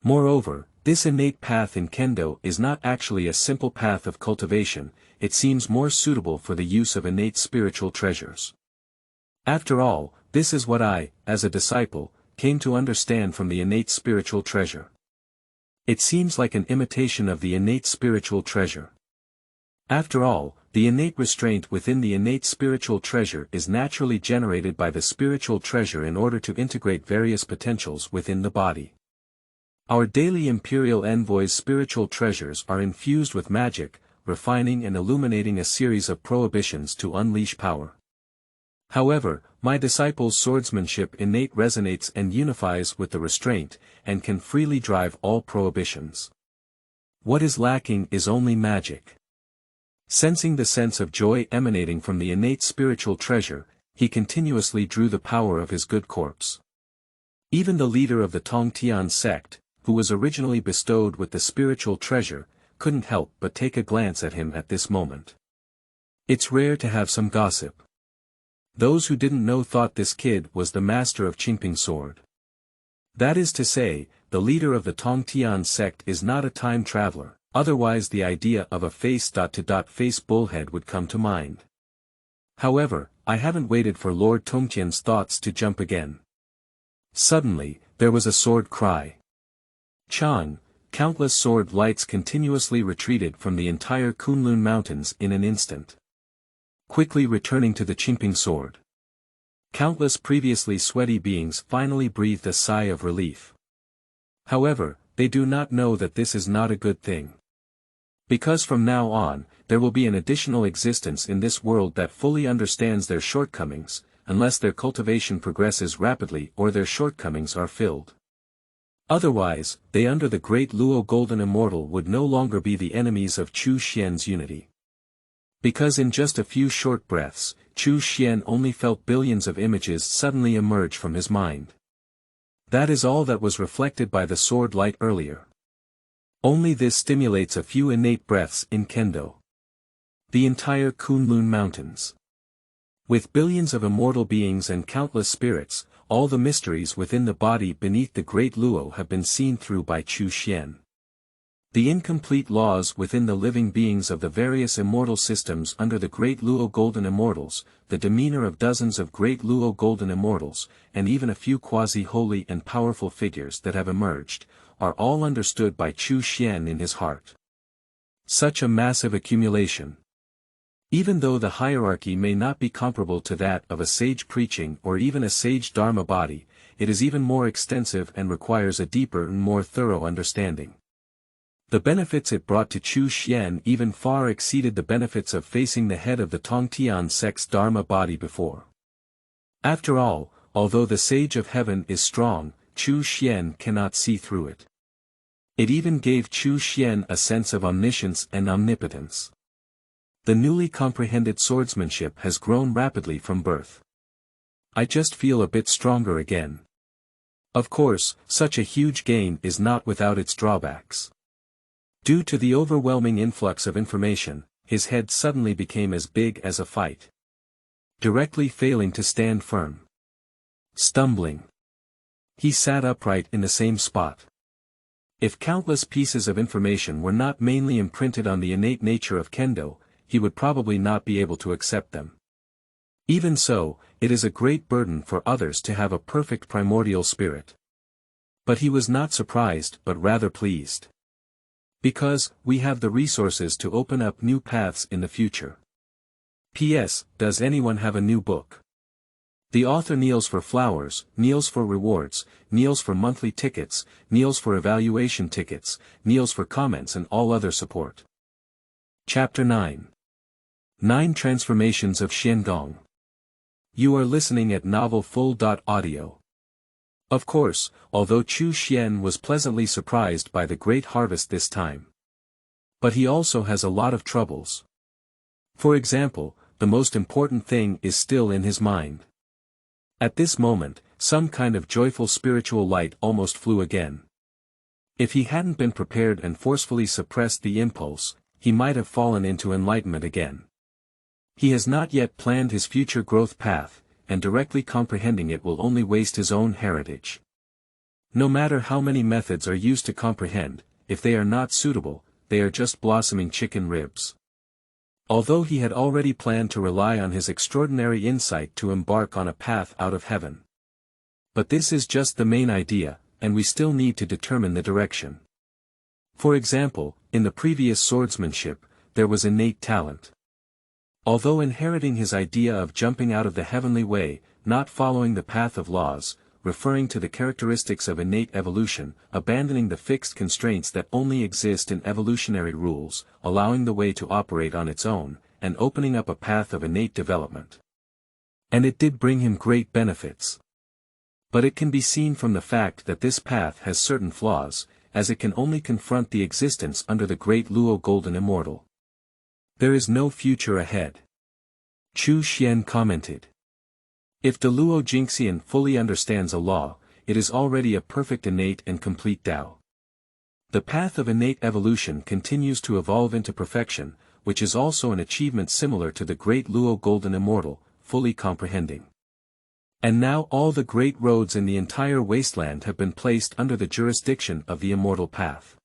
Moreover, this innate path in kendo is not actually a simple path of cultivation, it seems more suitable for the use of innate spiritual treasures. After all, this is what I, as a disciple, came to understand from the innate spiritual treasure. It seems like an imitation of the innate spiritual treasure. After all, the innate restraint within the innate spiritual treasure is naturally generated by the spiritual treasure in order to integrate various potentials within the body. Our daily imperial envoy's spiritual treasures are infused with magic, refining and illuminating a series of prohibitions to unleash power. However, my disciple's swordsmanship innate resonates and unifies with the restraint, and can freely drive all prohibitions. What is lacking is only magic. Sensing the sense of joy emanating from the innate spiritual treasure, he continuously drew the power of his good corpse. Even the leader of the Tongtian sect, who was originally bestowed with the spiritual treasure, couldn't help but take a glance at him at this moment. It's rare to have some gossip. Those who didn't know thought this kid was the master of Qingping sword. That is to say, the leader of the Tongtian sect is not a time traveler. Otherwise the idea of a face-to-face bullhead would come to mind. However, I haven't waited for Lord Tongtian's thoughts to jump again. Suddenly, there was a sword cry. Chang, countless sword lights continuously retreated from the entire Kunlun mountains in an instant. Quickly returning to the Qingping sword. Countless previously sweaty beings finally breathed a sigh of relief. However, they do not know that this is not a good thing. Because from now on, there will be an additional existence in this world that fully understands their shortcomings, unless their cultivation progresses rapidly or their shortcomings are filled. Otherwise, they under the great Luo Golden Immortal would no longer be the enemies of Chu Xian's unity. Because in just a few short breaths, Chu Xian only felt billions of images suddenly emerge from his mind. That is all that was reflected by the sword light earlier. Only this stimulates a few innate breaths in kendo. The entire Kunlun mountains. With billions of immortal beings and countless spirits, all the mysteries within the body beneath the great Luo have been seen through by Chu Xian. The incomplete laws within the living beings of the various immortal systems under the great Luo Golden Immortals, the demeanor of dozens of great Luo Golden Immortals, and even a few quasi-holy and powerful figures that have emerged, are all understood by Chu Xian in his heart. Such a massive accumulation. Even though the hierarchy may not be comparable to that of a sage preaching or even a sage Dharma body, it is even more extensive and requires a deeper and more thorough understanding. The benefits it brought to Chu Xian even far exceeded the benefits of facing the head of the Tongtian sect's Dharma body before. After all, although the Sage of Heaven is strong, Chu Xian cannot see through it. It even gave Chu Xian a sense of omniscience and omnipotence. The newly comprehended swordsmanship has grown rapidly from birth. I just feel a bit stronger again. Of course, such a huge gain is not without its drawbacks. Due to the overwhelming influx of information, his head suddenly became as big as a fight. Directly failing to stand firm. Stumbling. He sat upright in the same spot. If countless pieces of information were not mainly imprinted on the innate nature of kendo, he would probably not be able to accept them. Even so, it is a great burden for others to have a perfect primordial spirit. But he was not surprised but rather pleased. Because, we have the resources to open up new paths in the future. P.S. Does anyone have a new book? The author kneels for flowers, kneels for rewards, kneels for monthly tickets, kneels for evaluation tickets, kneels for comments and all other support. Chapter 9. 9 Transformations of Xuangong. You are listening at novelfull.audio. Of course, although Chu Xian was pleasantly surprised by the great harvest this time. But he also has a lot of troubles. For example, the most important thing is still in his mind. At this moment, some kind of joyful spiritual light almost flew again. If he hadn't been prepared and forcefully suppressed the impulse, he might have fallen into enlightenment again. He has not yet planned his future growth path, and directly comprehending it will only waste his own heritage. No matter how many methods are used to comprehend, if they are not suitable, they are just blossoming chicken ribs. Although he had already planned to rely on his extraordinary insight to embark on a path out of heaven. But this is just the main idea, and we still need to determine the direction. For example, in the previous swordsmanship, there was innate talent. Although inheriting his idea of jumping out of the heavenly way, not following the path of laws, referring to the characteristics of innate evolution, abandoning the fixed constraints that only exist in evolutionary rules, allowing the way to operate on its own, and opening up a path of innate development. And it did bring him great benefits. But it can be seen from the fact that this path has certain flaws, as it can only confront the existence under the great Luo Golden Immortal. There is no future ahead. Chu Xuan commented. If the Luo Jingxian fully understands a law, it is already a perfect innate and complete Dao. The path of innate evolution continues to evolve into perfection, which is also an achievement similar to the great Luo Golden Immortal, fully comprehending. And now all the great roads in the entire wasteland have been placed under the jurisdiction of the immortal path.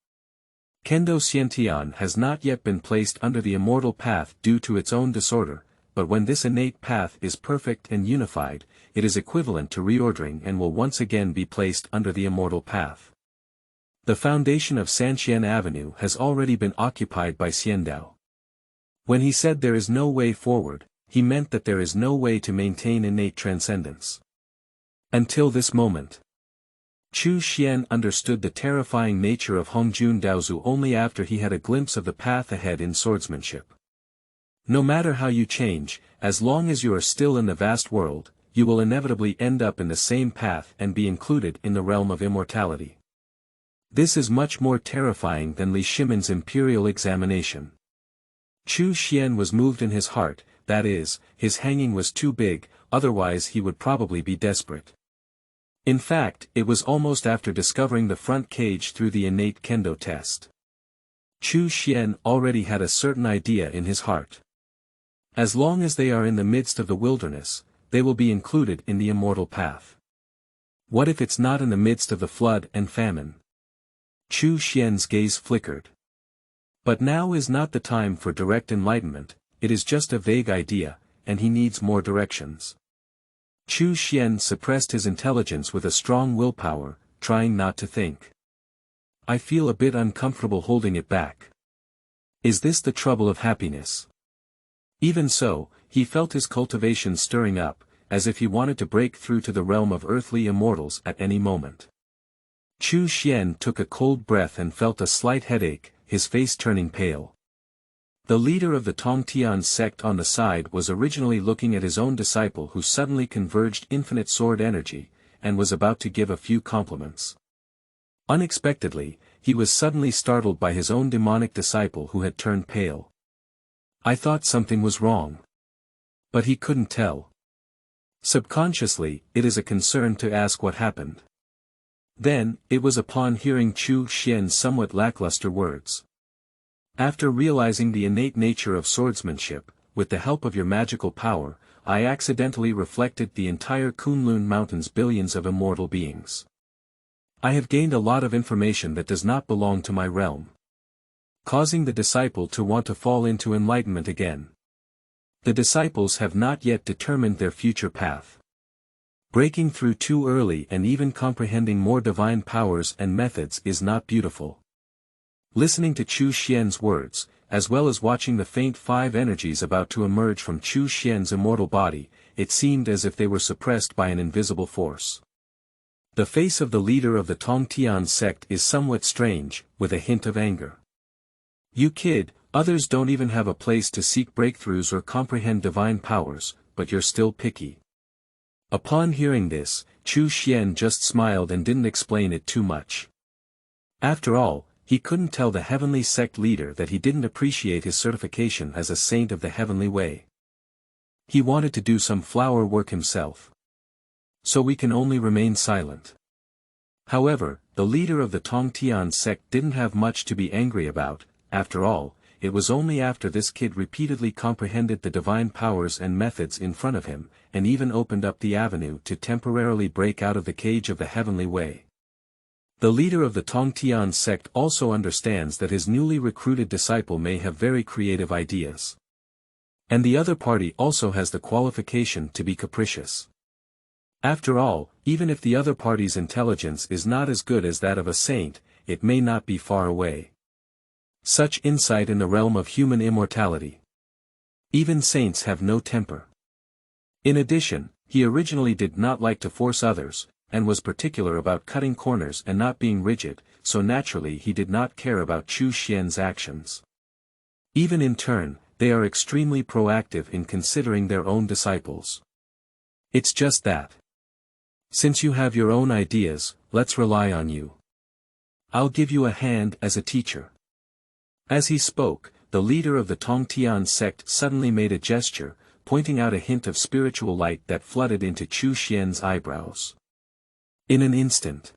Kendo Xiantian has not yet been placed under the immortal path due to its own disorder, but when this innate path is perfect and unified, it is equivalent to reordering and will once again be placed under the immortal path. The foundation of Sanxian Avenue has already been occupied by Xiandao. When he said there is no way forward, he meant that there is no way to maintain innate transcendence. Until this moment. Chu Xuan understood the terrifying nature of Hongjun Daozu only after he had a glimpse of the path ahead in swordsmanship. No matter how you change, as long as you are still in the vast world, you will inevitably end up in the same path and be included in the realm of immortality. This is much more terrifying than Li Shimin's imperial examination. Chu Xuan was moved in his heart, that is, his hanging was too big, otherwise he would probably be desperate. In fact, it was almost after discovering the front cage through the innate kendo test. Chu Xuan already had a certain idea in his heart. As long as they are in the midst of the wilderness, they will be included in the immortal path. What if it's not in the midst of the flood and famine? Chu Xuan's gaze flickered. But now is not the time for direct enlightenment, it is just a vague idea, and he needs more directions. Chu Xuan suppressed his intelligence with a strong willpower, trying not to think. I feel a bit uncomfortable holding it back. Is this the trouble of happiness? Even so, he felt his cultivation stirring up, as if he wanted to break through to the realm of earthly immortals at any moment. Chu Xuan took a cold breath and felt a slight headache, his face turning pale. The leader of the Tongtian sect on the side was originally looking at his own disciple who suddenly converged infinite sword energy, and was about to give a few compliments. Unexpectedly, he was suddenly startled by his own demonic disciple who had turned pale. I thought something was wrong. But he couldn't tell. Subconsciously, it is a concern to ask what happened. Then, it was upon hearing Chu Xuan's somewhat lackluster words. After realizing the innate nature of swordsmanship, with the help of your magical power, I accidentally reflected the entire Kunlun Mountain's billions of immortal beings. I have gained a lot of information that does not belong to my realm. Causing the disciple to want to fall into enlightenment again. The disciples have not yet determined their future path. Breaking through too early and even comprehending more divine powers and methods is not beautiful. Listening to Chu Xuan's words, as well as watching the faint 5 energies about to emerge from Chu Xuan's immortal body, it seemed as if they were suppressed by an invisible force. The face of the leader of the Tongtian sect is somewhat strange, with a hint of anger. You kid, others don't even have a place to seek breakthroughs or comprehend divine powers, but you're still picky. Upon hearing this, Chu Xuan just smiled and didn't explain it too much. After all, he couldn't tell the heavenly sect leader that he didn't appreciate his certification as a saint of the heavenly way. He wanted to do some flower work himself. So we can only remain silent. However, the leader of the Tongtian sect didn't have much to be angry about. After all, it was only after this kid repeatedly comprehended the divine powers and methods in front of him, and even opened up the avenue to temporarily break out of the cage of the heavenly way. The leader of the Tongtian sect also understands that his newly recruited disciple may have very creative ideas. And the other party also has the qualification to be capricious. After all, even if the other party's intelligence is not as good as that of a saint, it may not be far away. Such insight in the realm of human immortality. Even saints have no temper. In addition, he originally did not like to force others, and was particular about cutting corners and not being rigid, so naturally he did not care about Chu Xuan's actions. Even in turn, they are extremely proactive in considering their own disciples. It's just that. Since you have your own ideas, let's rely on you. I'll give you a hand as a teacher. As he spoke, the leader of the Tongtian sect suddenly made a gesture, pointing out a hint of spiritual light that flooded into Chu Xuan's eyebrows. In an instant,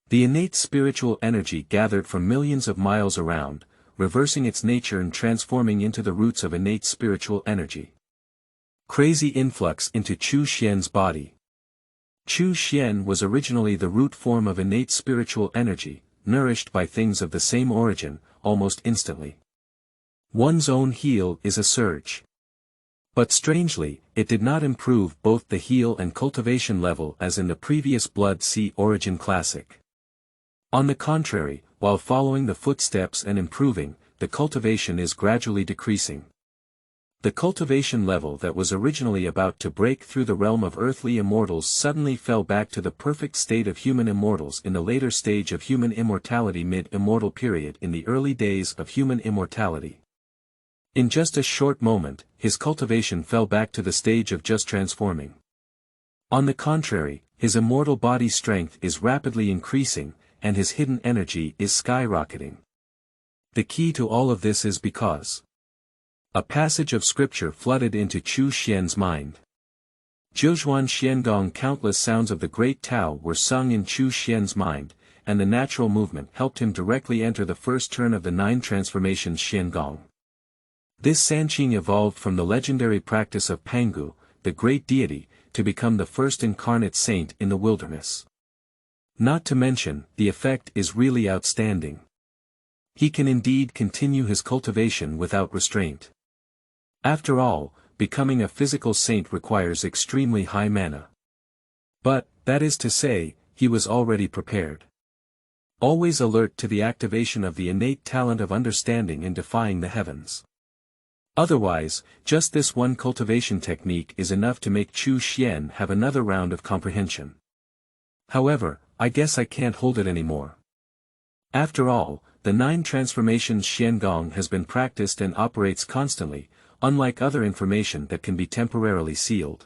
the innate spiritual energy gathered from millions of miles around, reversing its nature and transforming into the roots of innate spiritual energy. Crazy influx into Chu Xuan's body. Chu Xuan was originally the root form of innate spiritual energy, nourished by things of the same origin, almost instantly. One's own heal is a surge. But strangely, it did not improve both the heal and cultivation level as in the previous Blood Sea Origin Classic. On the contrary, while following the footsteps and improving, the cultivation is gradually decreasing. The cultivation level that was originally about to break through the realm of earthly immortals suddenly fell back to the perfect state of human immortals in the later stage of human immortality mid-immortal period in the early days of human immortality. In just a short moment, his cultivation fell back to the stage of just transforming. On the contrary, his immortal body strength is rapidly increasing, and his hidden energy is skyrocketing. The key to all of this is because a passage of scripture flooded into Chu Xuan's mind. Zhuzhuan Xiangong. Countless sounds of the great Tao were sung in Chu Xuan's mind, and the natural movement helped him directly enter the first turn of the 9 transformations Xiangong. This Sanqing evolved from the legendary practice of Pangu, the great deity, to become the first incarnate saint in the wilderness. Not to mention, the effect is really outstanding. He can indeed continue his cultivation without restraint. After all, becoming a physical saint requires extremely high mana. But, that is to say, he was already prepared. Always alert to the activation of the innate talent of understanding and defying the heavens. Otherwise, just this one cultivation technique is enough to make Chu Xuan have another round of comprehension. However, I guess I can't hold it anymore. After all, the 9 transformations Xiangong has been practiced and operates constantly, unlike other information that can be temporarily sealed.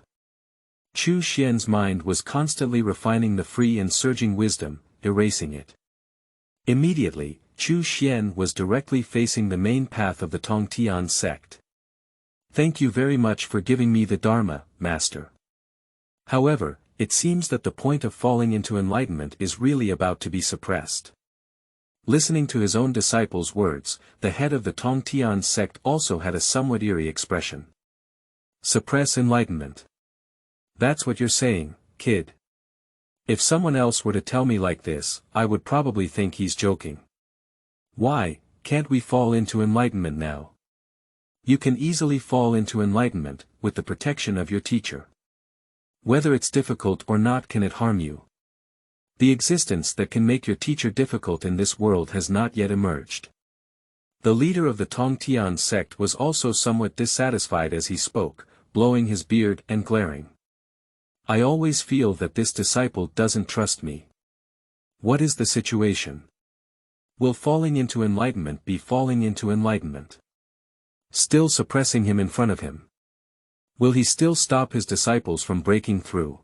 Chu Xuan's mind was constantly refining the free and surging wisdom, erasing it. Immediately, Chu Xuan was directly facing the main path of the Tongtian sect. Thank you very much for giving me the Dharma, Master. However, it seems that the point of falling into enlightenment is really about to be suppressed. Listening to his own disciples' words, the head of the Tongtian sect also had a somewhat eerie expression. Suppress enlightenment. That's what you're saying, kid. If someone else were to tell me like this, I would probably think he's joking. Why, can't we fall into enlightenment now? You can easily fall into enlightenment, with the protection of your teacher. Whether it's difficult or not, can it harm you? The existence that can make your teacher difficult in this world has not yet emerged. The leader of the Tongtian sect was also somewhat dissatisfied as he spoke, blowing his beard and glaring. I always feel that this disciple doesn't trust me. What is the situation? Will falling into enlightenment be falling into enlightenment? Still suppressing him in front of him? Will he still stop his disciples from breaking through?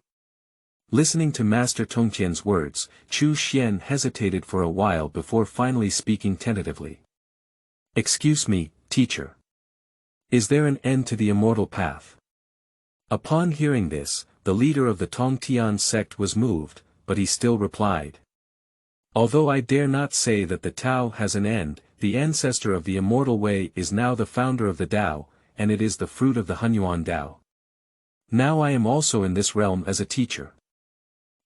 Listening to Master Tongtian's words, Chu Xuan hesitated for a while before finally speaking tentatively. Excuse me, teacher. Is there an end to the immortal path? Upon hearing this, the leader of the Tongtian sect was moved, but he still replied. Although I dare not say that the Tao has an end, the ancestor of the Immortal Way is now the founder of the Tao, and it is the fruit of the Hunyuan Tao. Now I am also in this realm as a teacher.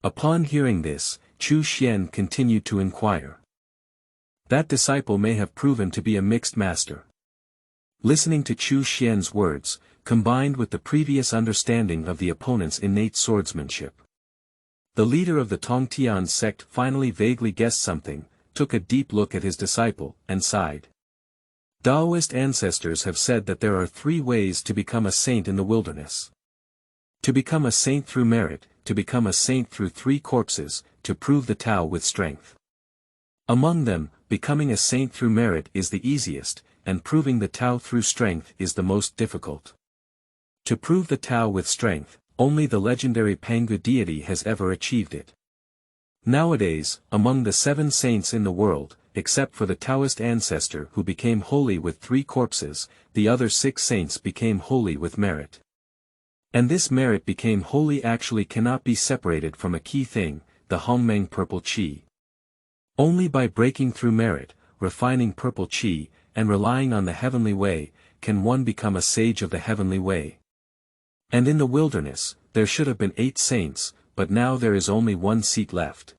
Upon hearing this, Chu Xuan continued to inquire. That disciple may have proven to be a mixed master. Listening to Chu Xuan's words, combined with the previous understanding of the opponent's innate swordsmanship, the leader of the Tongtian sect finally vaguely guessed something, took a deep look at his disciple, and sighed. Taoist ancestors have said that there are 3 ways to become a saint in the wilderness. To become a saint through merit, to become a saint through 3 corpses, to prove the Tao with strength. Among them, becoming a saint through merit is the easiest, and proving the Tao through strength is the most difficult. To prove the Tao with strength, only the legendary Pangu deity has ever achieved it. Nowadays, among the 7 saints in the world, except for the Taoist ancestor who became holy with 3 corpses, the other 6 saints became holy with merit. And this merit became holy actually cannot be separated from a key thing, the Hongmeng purple qi. Only by breaking through merit, refining purple qi, and relying on the heavenly way, can one become a sage of the heavenly way. And in the wilderness, there should have been 8 saints, but now there is only 1 seat left.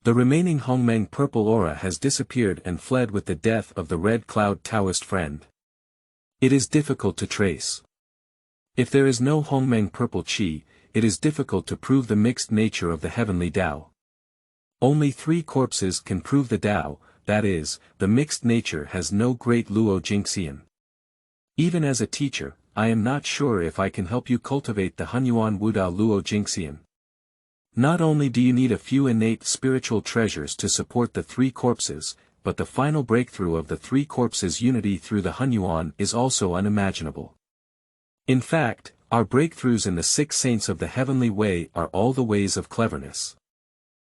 The remaining Hongmeng purple aura has disappeared and fled with the death of the Red Cloud Taoist friend. It is difficult to trace. If there is no Hongmeng purple qi, it is difficult to prove the mixed nature of the Heavenly Dao. Only 3 corpses can prove the Dao, that is, the mixed nature has no great Luo Jingxian. Even as a teacher, I am not sure if I can help you cultivate the Hunyuan Wudao Luo Jingxian. Not only do you need a few innate spiritual treasures to support the 3 corpses, but the final breakthrough of the 3 corpses unity through the Hunyuan is also unimaginable. In fact, our breakthroughs in the 6 saints of the heavenly way are all the ways of cleverness.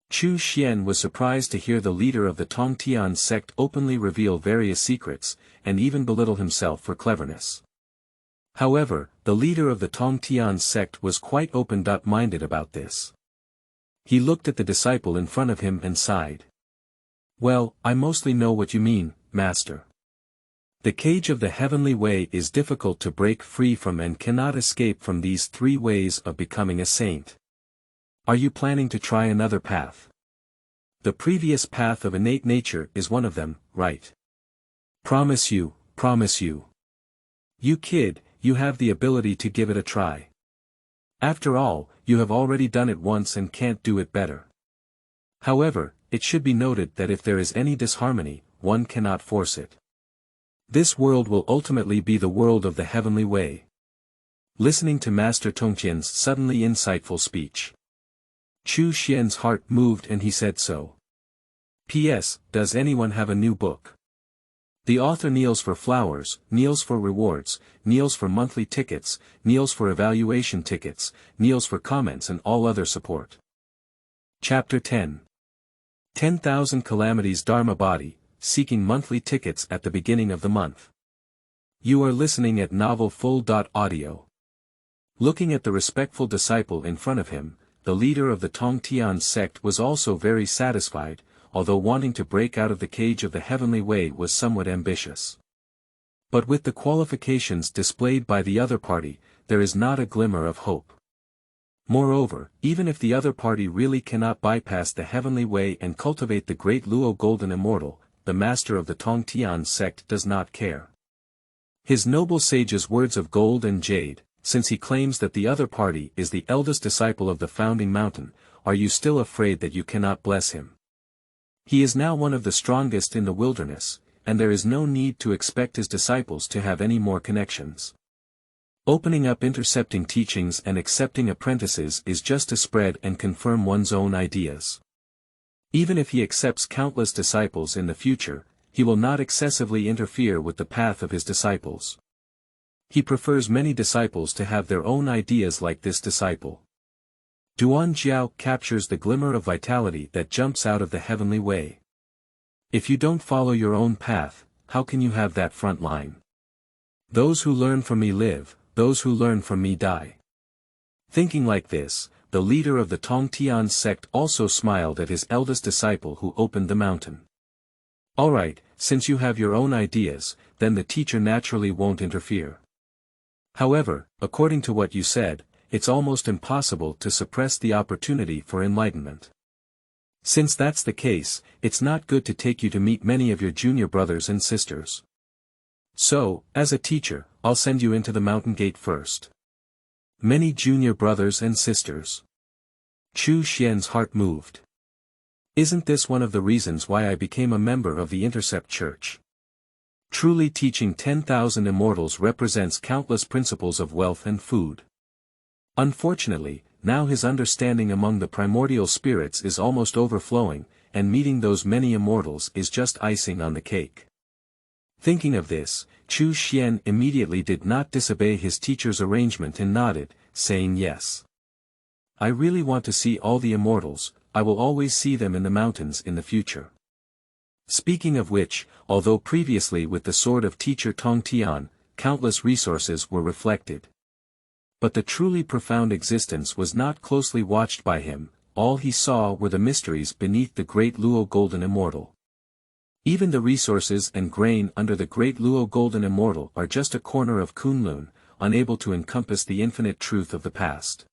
Chu Xuan was surprised to hear the leader of the Tongtian sect openly reveal various secrets, and even belittle himself for cleverness. However, the leader of the Tongtian sect was quite open-minded about this. He looked at the disciple in front of him and sighed. Well, I mostly know what you mean, Master. The cage of the heavenly way is difficult to break free from and cannot escape from these 3 ways of becoming a saint. Are you planning to try another path? The previous path of innate nature is one of them, right? Promise you. You kid, you have the ability to give it a try. After all, you have already done it once and can't do it better. However, it should be noted that if there is any disharmony, one cannot force it. This world will ultimately be the world of the heavenly way. Listening to Master Tongtian's suddenly insightful speech, Chu Xuan's heart moved and he said so. P.S. Does anyone have a new book? The author kneels for flowers, kneels for rewards, kneels for monthly tickets, kneels for evaluation tickets, kneels for comments and all other support. Chapter 10. 10,000 Calamities Dharma Body, seeking monthly tickets at the beginning of the month. You are listening at Novel Full.audio. Looking at the respectful disciple in front of him, the leader of the Tongtian sect was also very satisfied, although wanting to break out of the cage of the heavenly way was somewhat ambitious. But with the qualifications displayed by the other party, there is not a glimmer of hope. Moreover, even if the other party really cannot bypass the heavenly way and cultivate the great Luo Golden Immortal, the master of the Tongtian sect does not care. His noble sage's words of gold and jade, since he claims that the other party is the eldest disciple of the founding mountain, are you still afraid that you cannot bless him? He is now one of the strongest in the wilderness, and there is no need to expect his disciples to have any more connections. Opening up intercepting teachings and accepting apprentices is just to spread and confirm one's own ideas. Even if he accepts countless disciples in the future, he will not excessively interfere with the path of his disciples. He prefers many disciples to have their own ideas like this disciple. Duan Jiao captures the glimmer of vitality that jumps out of the heavenly way. If you don't follow your own path, how can you have that front line? Those who learn from me live, those who learn from me die. Thinking like this, the leader of the Tongtian sect also smiled at his eldest disciple who opened the mountain. Alright, since you have your own ideas, then the teacher naturally won't interfere. However, according to what you said, it's almost impossible to suppress the opportunity for enlightenment. Since that's the case, it's not good to take you to meet many of your junior brothers and sisters. So, as a teacher, I'll send you into the mountain gate first. Many junior brothers and sisters. Chu Xuan's heart moved. Isn't this one of the reasons why I became a member of the Intercept Church? Truly teaching 10,000 immortals represents countless principles of wealth and food. Unfortunately, now his understanding among the primordial spirits is almost overflowing, and meeting those many immortals is just icing on the cake. Thinking of this, Chu Xuan immediately did not disobey his teacher's arrangement and nodded, saying yes. I really want to see all the immortals, I will always see them in the mountains in the future. Speaking of which, although previously with the sword of teacher Tong Tian, countless resources were reflected. But the truly profound existence was not closely watched by him, all he saw were the mysteries beneath the great Luo Golden Immortal. Even the resources and grain under the great Luo Golden Immortal are just a corner of Kunlun, unable to encompass the infinite truth of the past.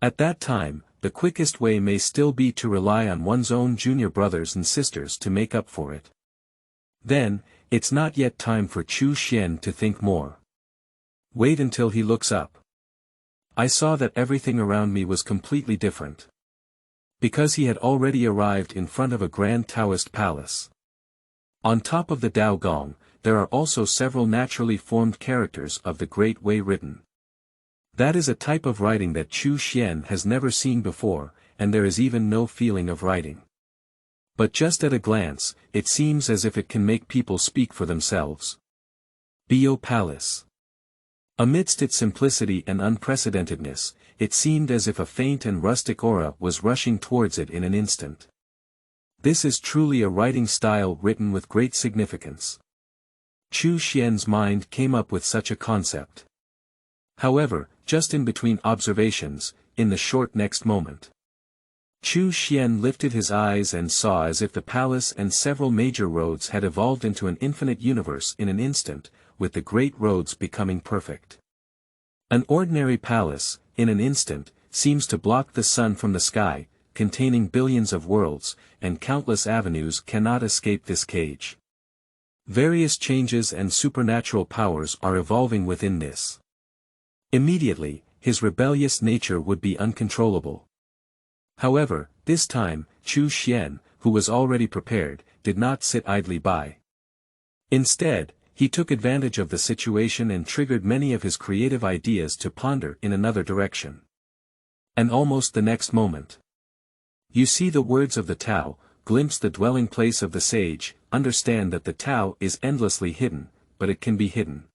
At that time, the quickest way may still be to rely on one's own junior brothers and sisters to make up for it. Then, it's not yet time for Chu Xuan to think more. Wait until he looks up. I saw that everything around me was completely different. Because he had already arrived in front of a grand Taoist palace. On top of the Dao Gong, there are also several naturally formed characters of the Great Way written. That is a type of writing that Chu Xuan has never seen before, and there is even no feeling of writing. But just at a glance, it seems as if it can make people speak for themselves. Bio Palace. Amidst its simplicity and unprecedentedness, it seemed as if a faint and rustic aura was rushing towards it in an instant. This is truly a writing style written with great significance. Chu Xuan's mind came up with such a concept. However, just in between observations, in the short next moment, Chu Xuan lifted his eyes and saw as if the palace and several major roads had evolved into an infinite universe in an instant, with the great roads becoming perfect. An ordinary palace, in an instant, seems to block the sun from the sky, containing billions of worlds, and countless avenues cannot escape this cage. Various changes and supernatural powers are evolving within this. Immediately, his rebellious nature would be uncontrollable. However, this time, Chu Xuan, who was already prepared, did not sit idly by. Instead, he took advantage of the situation and triggered many of his creative ideas to ponder in another direction. And almost the next moment. You see the words of the Tao, glimpse the dwelling place of the sage, understand that the Tao is endlessly hidden, but it can be hidden.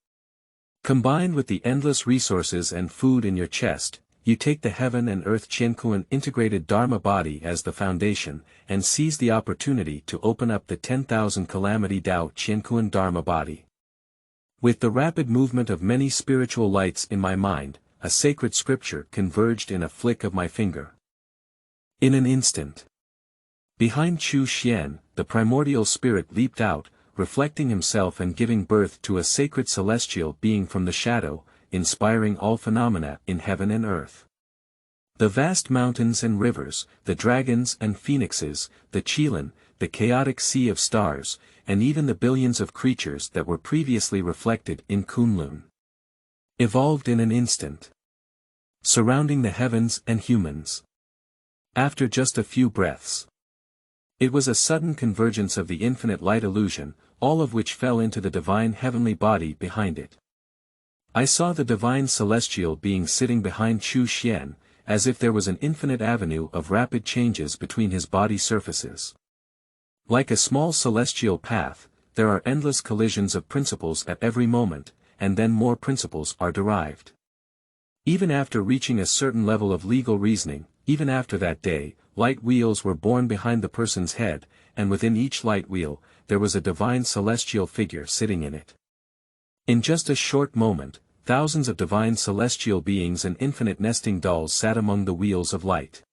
Combined with the endless resources and food in your chest, you take the heaven and earth Qiankuan integrated Dharma body as the foundation, and seize the opportunity to open up the 10,000 Calamity Dao Qiankuan Dharma body. With the rapid movement of many spiritual lights in my mind, a sacred scripture converged in a flick of my finger. In an instant. Behind Chu Xuan, the primordial spirit leaped out, reflecting himself and giving birth to a sacred celestial being from the shadow, inspiring all phenomena in heaven and earth. The vast mountains and rivers, the dragons and phoenixes, the Qilin, the chaotic sea of stars, and even the billions of creatures that were previously reflected in Kunlun, evolved in an instant, surrounding the heavens and humans. After just a few breaths. It was a sudden convergence of the infinite light illusion, all of which fell into the divine heavenly body behind it. I saw the divine celestial being sitting behind Chu Xuan, as if there was an infinite avenue of rapid changes between his body surfaces. Like a small celestial path, there are endless collisions of principles at every moment, and then more principles are derived. Even after reaching a certain level of legal reasoning, even after that day, light wheels were born behind the person's head, and within each light wheel, there was a divine celestial figure sitting in it. In just a short moment, thousands of divine celestial beings and infinite nesting dolls sat among the wheels of light.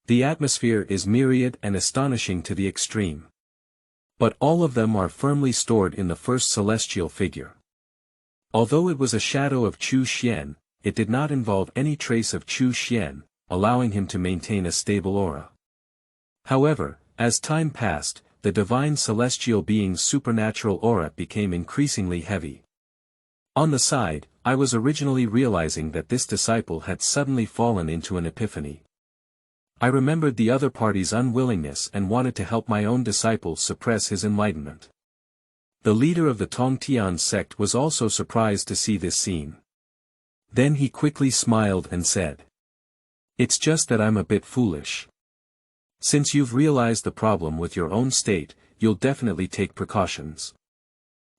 The atmosphere is myriad and astonishing to the extreme. But all of them are firmly stored in the first celestial figure. Although it was a shadow of Chu Xuan, it did not involve any trace of Chu Xuan, allowing him to maintain a stable aura. However, as time passed, the divine celestial being's supernatural aura became increasingly heavy. On the side, I was originally realizing that this disciple had suddenly fallen into an epiphany. I remembered the other party's unwillingness and wanted to help my own disciple suppress his enlightenment. The leader of the Tongtian sect was also surprised to see this scene. Then he quickly smiled and said, "It's just that I'm a bit foolish. Since you've realized the problem with your own state, you'll definitely take precautions.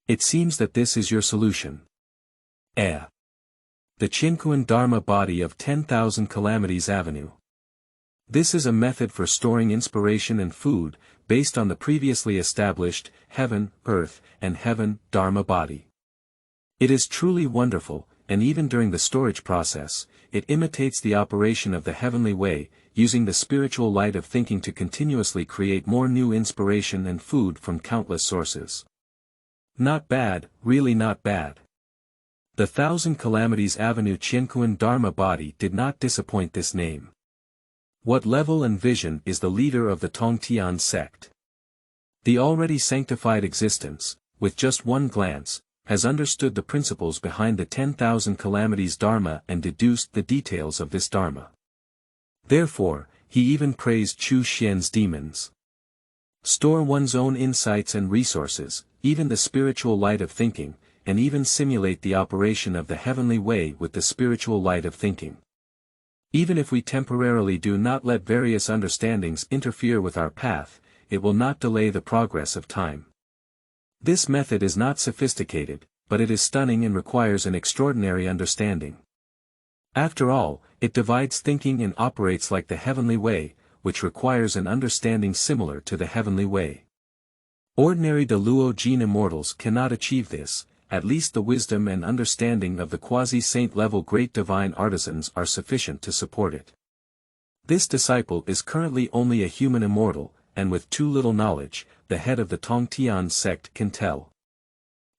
It seems that this is your solution. The Qinkuan Dharma body of 10,000 Calamities Avenue. This is a method for storing inspiration and food, based on the previously established, heaven, earth, and heaven, Dharma body. It is truly wonderful, and even during the storage process, it imitates the operation of the heavenly way, using the spiritual light of thinking to continuously create more new inspiration and food from countless sources. Not bad, really not bad." The 1000 Calamities Avenue Qinkuan Dharma body did not disappoint this name. What level and vision is the leader of the Tongtian sect? The already sanctified existence, with just one glance, has understood the principles behind the 10,000 Calamities Dharma and deduced the details of this Dharma. Therefore, he even praised Chu Xuan's demons. Store one's own insights and resources, even the spiritual light of thinking, and even simulate the operation of the heavenly way with the spiritual light of thinking. Even if we temporarily do not let various understandings interfere with our path, it will not delay the progress of time. This method is not sophisticated, but it is stunning and requires an extraordinary understanding. After all, it divides thinking and operates like the heavenly way, which requires an understanding similar to the heavenly way. Ordinary Deluo Jin immortals cannot achieve this. At least the wisdom and understanding of the quasi-saint level great divine artisans are sufficient to support it. This disciple is currently only a human immortal, and with too little knowledge, the head of the Tongtian sect can tell.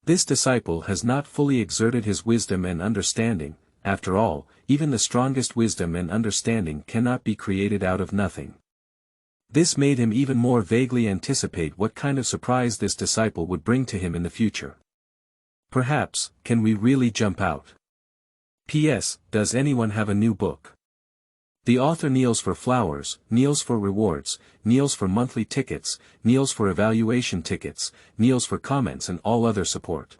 This disciple has not fully exerted his wisdom and understanding. After all, even the strongest wisdom and understanding cannot be created out of nothing. This made him even more vaguely anticipate what kind of surprise this disciple would bring to him in the future. Perhaps, can we really jump out? P.S. Does anyone have a new book? The author kneels for flowers, kneels for rewards, kneels for monthly tickets, kneels for evaluation tickets, kneels for comments and all other support.